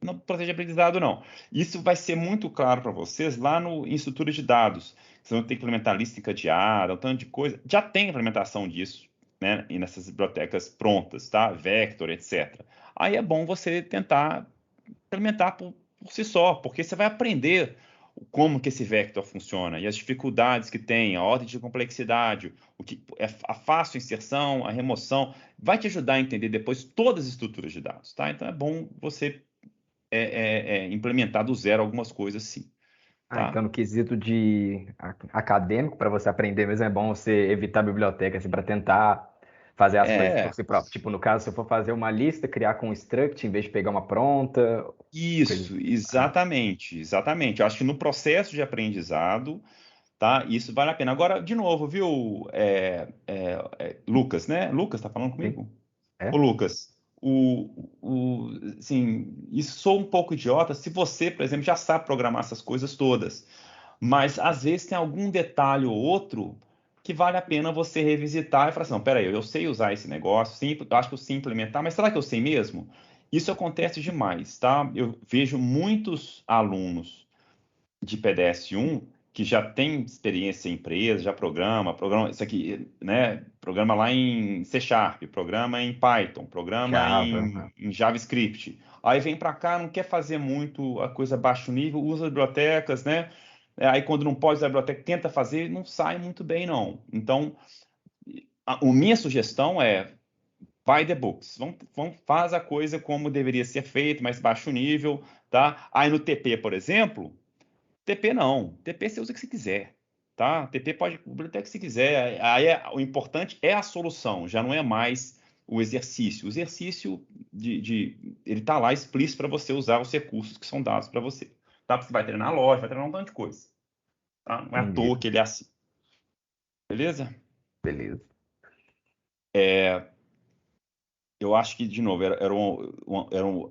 não protege aprendizado, não. Isso vai ser muito claro para vocês lá no em estrutura de dados. Vocês vão ter que implementar lista encadeada, um tanto de coisa. Já tem implementação disso, né? E nessas bibliotecas prontas, tá? Vector, etc. Aí é bom você tentar implementar por si só, porque você vai aprender como que esse vector funciona e as dificuldades que tem, a ordem de complexidade, o que é a fácil inserção, a remoção, vai te ajudar a entender depois todas as estruturas de dados, tá? Então é bom você implementar do zero algumas coisas, sim. Tá? Então no quesito de acadêmico, para você aprender mesmo, é bom você evitar a biblioteca, assim, para tentar fazer as coisas por si próprio. Tipo, no caso, se eu for fazer uma lista, criar com um struct, em vez de pegar uma pronta. Isso, exatamente. Eu acho que no processo de aprendizado, tá? Isso vale a pena. Agora, de novo, viu, Lucas, né? Lucas, tá falando comigo? Ô, Lucas, assim, isso sou um pouco idiota se você, por exemplo, já sabe programar essas coisas todas. Mas, às vezes, tem algum detalhe ou outro que vale a pena você revisitar e falar assim, não, peraí, eu sei usar esse negócio, sim, eu acho que eu sei implementar, mas será que eu sei mesmo? Isso acontece demais, tá? Eu vejo muitos alunos de PDS-1 que já tem experiência em empresa, já programa isso aqui, né? Programa lá em C#, programa em Python, programa Java. em JavaScript. Aí vem para cá, não quer fazer muito a coisa baixo nível, usa bibliotecas, né? Aí quando não pode usar a biblioteca, tenta fazer, não sai muito bem, não. Então, a minha sugestão é by the books. Faz a coisa como deveria ser feito, mais baixo nível, tá? Aí no TP, por exemplo, TP não. TP você usa o que você quiser, tá? TP pode biblioteca que você quiser. Aí o importante é a solução, já não é mais o exercício. O exercício ele tá lá explícito para você usar os recursos que são dados para você. Tá? Você vai treinar a loja, vai treinar um tanto de coisa. Tá? Não é à toa que ele é assim. Beleza? Beleza. Eu acho que, de novo,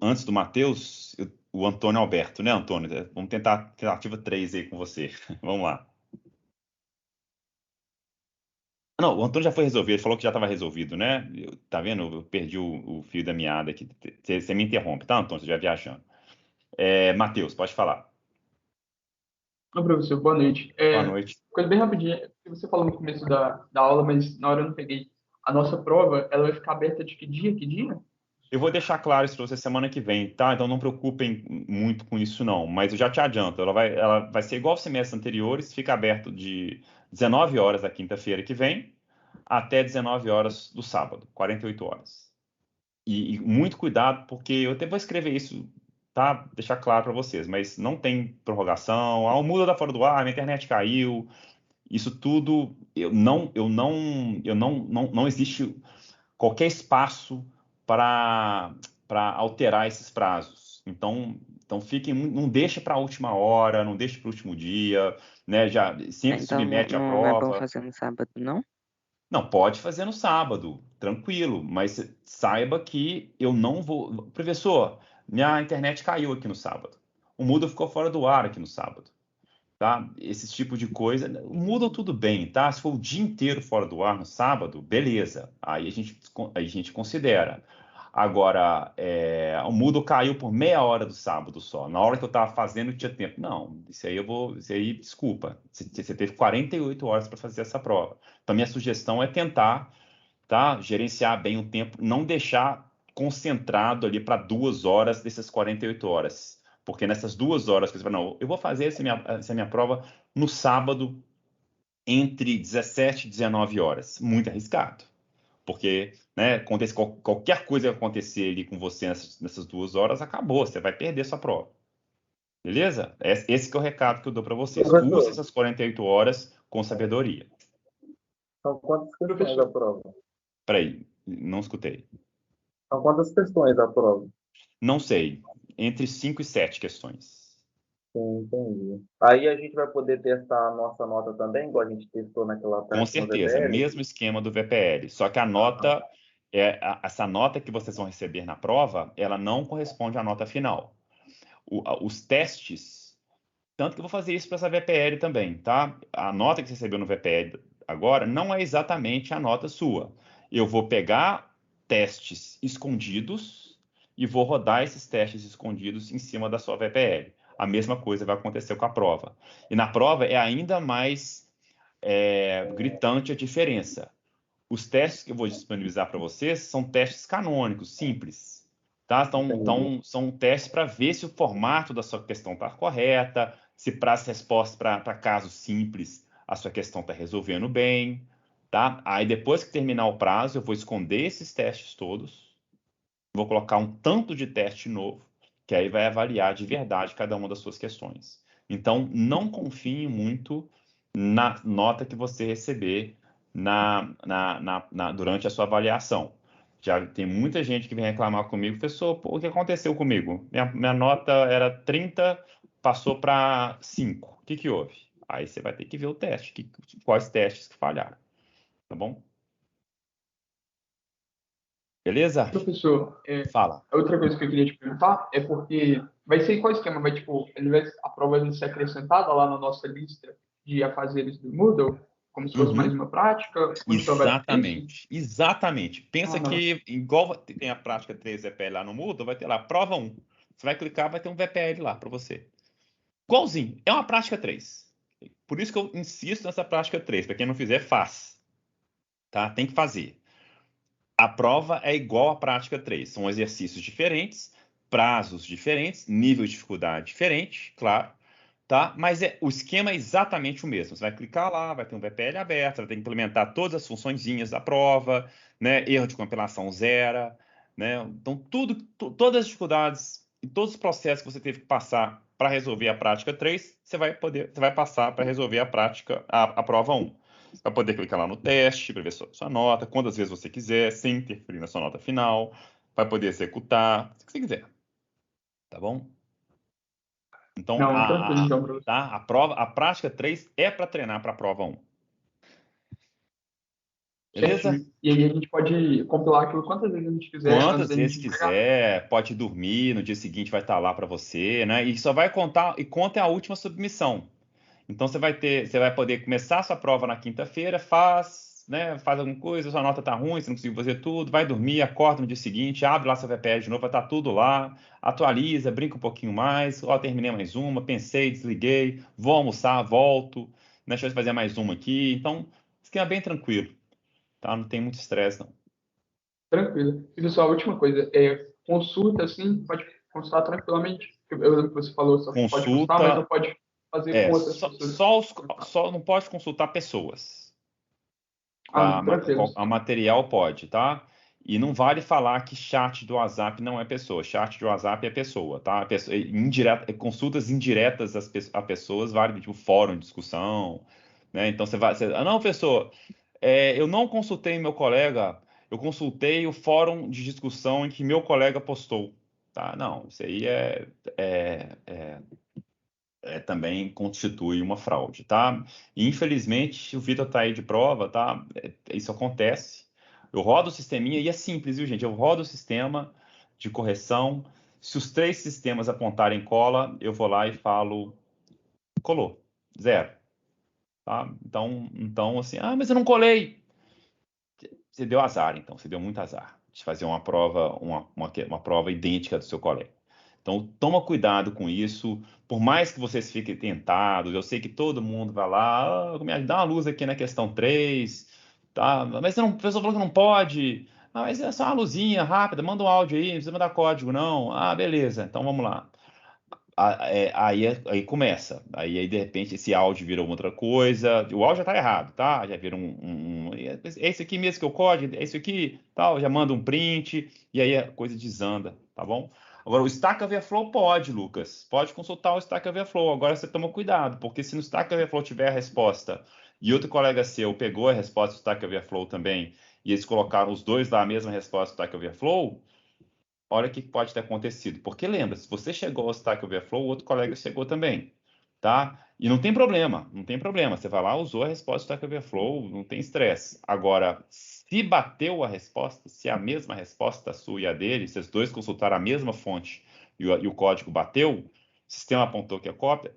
antes do Matheus, o Antônio Alberto, né, Antônio? Vamos tentar tentativa 3 aí com você. Vamos lá. Não, o Antônio já foi resolvido, ele falou que já estava resolvido, né? Tá vendo? Eu perdi o fio da meada aqui. Você me interrompe, tá, Antônio? Você já viajando. Matheus, pode falar. Ô, professor, boa noite. Boa noite. Coisa bem rapidinha, que você falou no começo da aula, mas na hora eu não peguei. A nossa prova, ela vai ficar aberta de que dia? Que dia? Eu vou deixar claro isso para você semana que vem, tá? Então não preocupem muito com isso, não. Mas eu já te adianto, ela vai ser igual aos semestres anteriores, fica aberto de 19 horas da quinta-feira que vem até 19 horas do sábado, 48 horas. E muito cuidado, porque eu até vou escrever isso, tá? Deixar claro para vocês, mas não tem prorrogação, o Moodle tá fora do ar, minha internet caiu, isso tudo, não existe qualquer espaço para alterar esses prazos. Então fiquem, não deixe para a última hora, não deixe para o último dia, né? Já sempre Então submete a não é bom prova. fazer no sábado, não? Não, pode fazer no sábado, tranquilo, mas saiba que eu não vou. Professor, minha internet caiu aqui no sábado. O Moodle ficou fora do ar aqui no sábado. Tá? Esse tipo de coisa. O Moodle tudo bem, tá? Se for o dia inteiro fora do ar no sábado, beleza. Aí a gente considera. Agora, o Moodle caiu por meia hora do sábado só. Na hora que eu estava fazendo, tinha tempo. Não, isso aí, desculpa. Você teve 48 horas para fazer essa prova. Então, minha sugestão é tentar, tá? Gerenciar bem o tempo, não deixar concentrado ali para 2 horas dessas 48 horas. Porque nessas 2 horas que você fala, não, eu vou fazer essa minha prova no sábado entre 17 e 19 horas. Muito arriscado. Porque, né, qualquer coisa que acontecer ali com você nessas 2 horas, acabou, você vai perder sua prova. Beleza? Esse que é o recado que eu dou para vocês. Use essas 48 horas com sabedoria. São quantas questões a prova? Peraí, não escutei. São quantas questões a prova? Não sei. Entre 5 e 7 questões. Sim, entendi. Aí a gente vai poder testar a nossa nota também, igual a gente testou naquela parte Com certeza, no VPL? mesmo esquema do VPL. Só que a nota, essa nota que vocês vão receber na prova, ela não corresponde à nota final. Os testes, tanto que eu vou fazer isso para essa VPL também, tá? A nota que você recebeu no VPL agora não é exatamente a nota sua. Eu vou pegar testes escondidos e vou rodar esses testes escondidos em cima da sua VPL. A mesma coisa vai acontecer com a prova. E na prova é ainda mais gritante a diferença. Os testes que eu vou disponibilizar para vocês são testes canônicos, simples. Tá? Então, são testes para ver se o formato da sua questão está correta, se para as respostas para casos simples a sua questão está resolvendo bem. Tá? Aí depois que terminar o prazo, eu vou esconder esses testes todos, vou colocar um tanto de teste novo, que aí vai avaliar de verdade cada uma das suas questões. Então, não confie muito na nota que você receber durante a sua avaliação. Já tem muita gente que vem reclamar comigo, professor, o que aconteceu comigo? Minha nota era 30, passou para 5. O que houve? Aí você vai ter que ver o teste, quais testes que falharam. Tá bom? Beleza? Professor, Fala. outra coisa que eu queria te perguntar é porque vai ser qual esquema? Vai, tipo, a prova vai ser acrescentada lá na nossa lista de afazeres do Moodle, como se fosse mais uma prática? Exatamente. Pensa que, igual tem a prática 3 VPL lá no Moodle, vai ter lá prova 1. Você vai clicar, vai ter um VPL lá para você. Igualzinho. É uma prática 3. Por isso que eu insisto nessa prática 3. Para quem não fizer, faz. Tá? Tem que fazer. A prova é igual à prática 3. São exercícios diferentes, prazos diferentes, nível de dificuldade diferente, claro. Tá? Mas o esquema é exatamente o mesmo. Você vai clicar lá, vai ter um VPL aberto, vai ter que implementar todas as funçõezinhas da prova, né? Erro de compilação zero. Né? Então, todas as dificuldades e todos os processos que você teve que passar para resolver a prática 3, você vai passar para resolver a prova 1. Você vai poder clicar lá no teste para ver sua nota, quantas vezes você quiser, sem interferir na sua nota final. Vai poder executar, o que você quiser. Tá bom? Então, a prática 3 é para treinar para a prova 1. Beleza? E aí a gente pode compilar aquilo quantas vezes a gente quiser. Quantas vezes quiser, pode dormir, no dia seguinte vai estar lá para você, né? E só vai contar, e conta a última submissão. Então você vai poder começar a sua prova na quinta-feira, faz alguma coisa, sua nota tá ruim, você não conseguiu fazer tudo, vai dormir, acorda no dia seguinte, abre lá seu VPL de novo, vai estar tudo lá, atualiza, brinca um pouquinho mais, terminei mais uma, pensei, desliguei, vou almoçar, volto, né? Deixa eu fazer mais uma aqui. Então, esquema bem tranquilo, tá? Não tem muito estresse, não. Tranquilo. E pessoal, a última coisa, consulta, assim, pode consultar tranquilamente. Eu lembro que você falou, só pode consultar, mas não pode fazer com outras pessoas. Só não pode consultar pessoas. Tranquilo. A material pode, tá? E não vale falar que chat do WhatsApp não é pessoa. Chat do WhatsApp é pessoa, tá? Consultas indiretas a pessoas, vale tipo fórum de discussão, né? Então não, professor, eu não consultei meu colega, eu consultei o fórum de discussão em que meu colega postou, tá? Não, isso aí também constitui uma fraude, tá? E, infelizmente, o Vitor tá aí de prova, tá? Isso acontece. Eu rodo o sisteminha e é simples, viu, gente? Eu rodo o sistema de correção. Se os 3 sistemas apontarem cola, eu vou lá e falo, colou, 0. Tá? Então, assim, mas eu não colei. Você deu azar, então. Você deu muito azar de fazer uma prova, uma prova idêntica do seu colega. Então, toma cuidado com isso. Por mais que vocês fiquem tentados, eu sei que todo mundo vai lá, dá uma luz aqui na questão 3, tá? Mas o professor falou que não pode. Mas é só uma luzinha rápida, manda um áudio aí, não precisa mandar código, não. Beleza, então vamos lá. Aí começa. Aí, de repente, esse áudio vira outra coisa. O áudio já tá errado, tá? Já vira é esse aqui mesmo que é o código, é esse aqui, tal. Já manda um print, e aí a coisa desanda, tá bom? Agora, o Stack Overflow pode, Lucas. Pode consultar o Stack Overflow. Agora você toma cuidado, porque se no Stack Overflow tiver a resposta e outro colega seu pegou a resposta do Stack Overflow também, e eles colocaram os dois lá a mesma resposta do Stack Overflow, olha o que pode ter acontecido. Porque lembra, se você chegou ao Stack Overflow, o outro colega chegou também, tá? E não tem problema, não tem problema. Você vai lá, usou a resposta do Stack Overflow, não tem estresse. Agora, se bateu a resposta, se a mesma resposta sua e a dele, se os dois consultaram a mesma fonte e o código bateu, o sistema apontou que é cópia,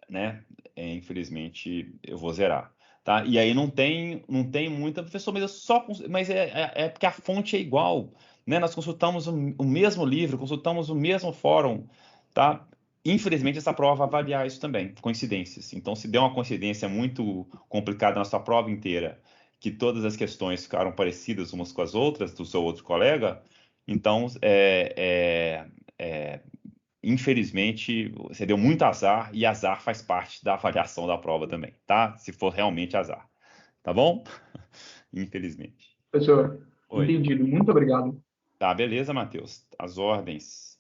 né? Infelizmente, eu vou zerar. Tá? E aí não tem muita, professor, mas é porque a fonte é igual. né? Nós consultamos o mesmo livro, consultamos o mesmo fórum, tá? Infelizmente, essa prova vai avaliar isso também, coincidências. Então, se der uma coincidência muito complicada na sua prova inteira, que todas as questões ficaram parecidas umas com as outras, do seu outro colega, então, infelizmente, você deu muito azar, e azar faz parte da avaliação da prova também, tá? Se for realmente azar, tá bom? Infelizmente. Professor, Oi. entendido. Muito obrigado. Tá, beleza, Matheus. As ordens.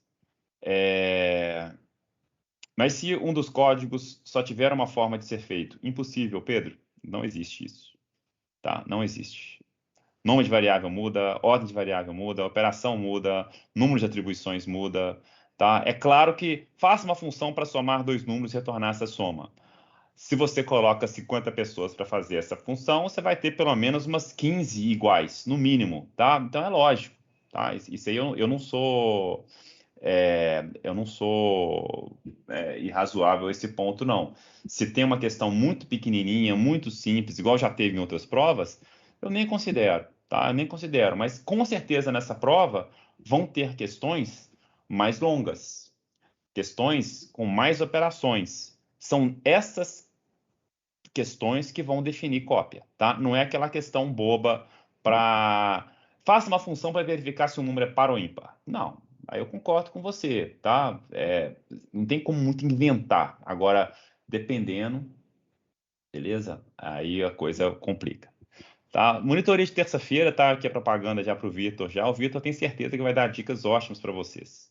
Mas se um dos códigos só tiver uma forma de ser feito, impossível, Pedro, não existe isso, tá? Não existe. Nome de variável muda, ordem de variável muda, operação muda, número de atribuições muda, tá? É claro que faça uma função para somar dois números e retornar essa soma. Se você coloca 50 pessoas para fazer essa função, você vai ter pelo menos umas 15 iguais, no mínimo, tá? Então é lógico, tá? Isso aí eu não sou... eu não sou irrazoável a esse ponto, não. Se tem uma questão muito pequenininha, muito simples, igual já teve em outras provas, eu nem considero, tá? Eu nem considero, mas com certeza nessa prova vão ter questões mais longas, questões com mais operações. São essas questões que vão definir cópia, tá? Não é aquela questão boba para... Faça uma função para verificar se o número é par ou ímpar. Não. Aí eu concordo com você, tá? Não tem como muito inventar. Agora, dependendo, beleza? Aí a coisa complica. Tá? Monitoria de terça-feira, tá? Aqui a propaganda já para o Vitor já. O Vitor tem certeza que vai dar dicas ótimas para vocês,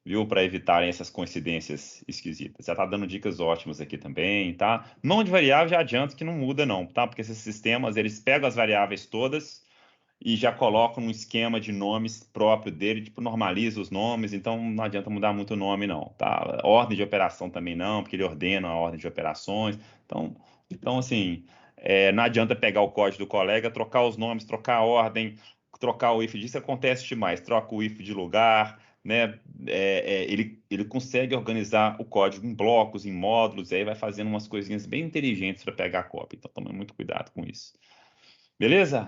viu? Para evitarem essas coincidências esquisitas. Já tá dando dicas ótimas aqui também, tá? Nome de variável já adianto que não muda não, tá? Porque esses sistemas, eles pegam as variáveis todas e já colocam um esquema de nomes próprio dele, tipo, normaliza os nomes, então não adianta mudar muito o nome, não, tá? Ordem de operação também não, porque ele ordena a ordem de operações. Então assim, não adianta pegar o código do colega, trocar os nomes, trocar a ordem, trocar o if disso, acontece demais. Troca o if de lugar, né? Ele consegue organizar o código em blocos, em módulos, e aí vai fazendo umas coisinhas bem inteligentes para pegar a cópia. Então, tome muito cuidado com isso. Beleza?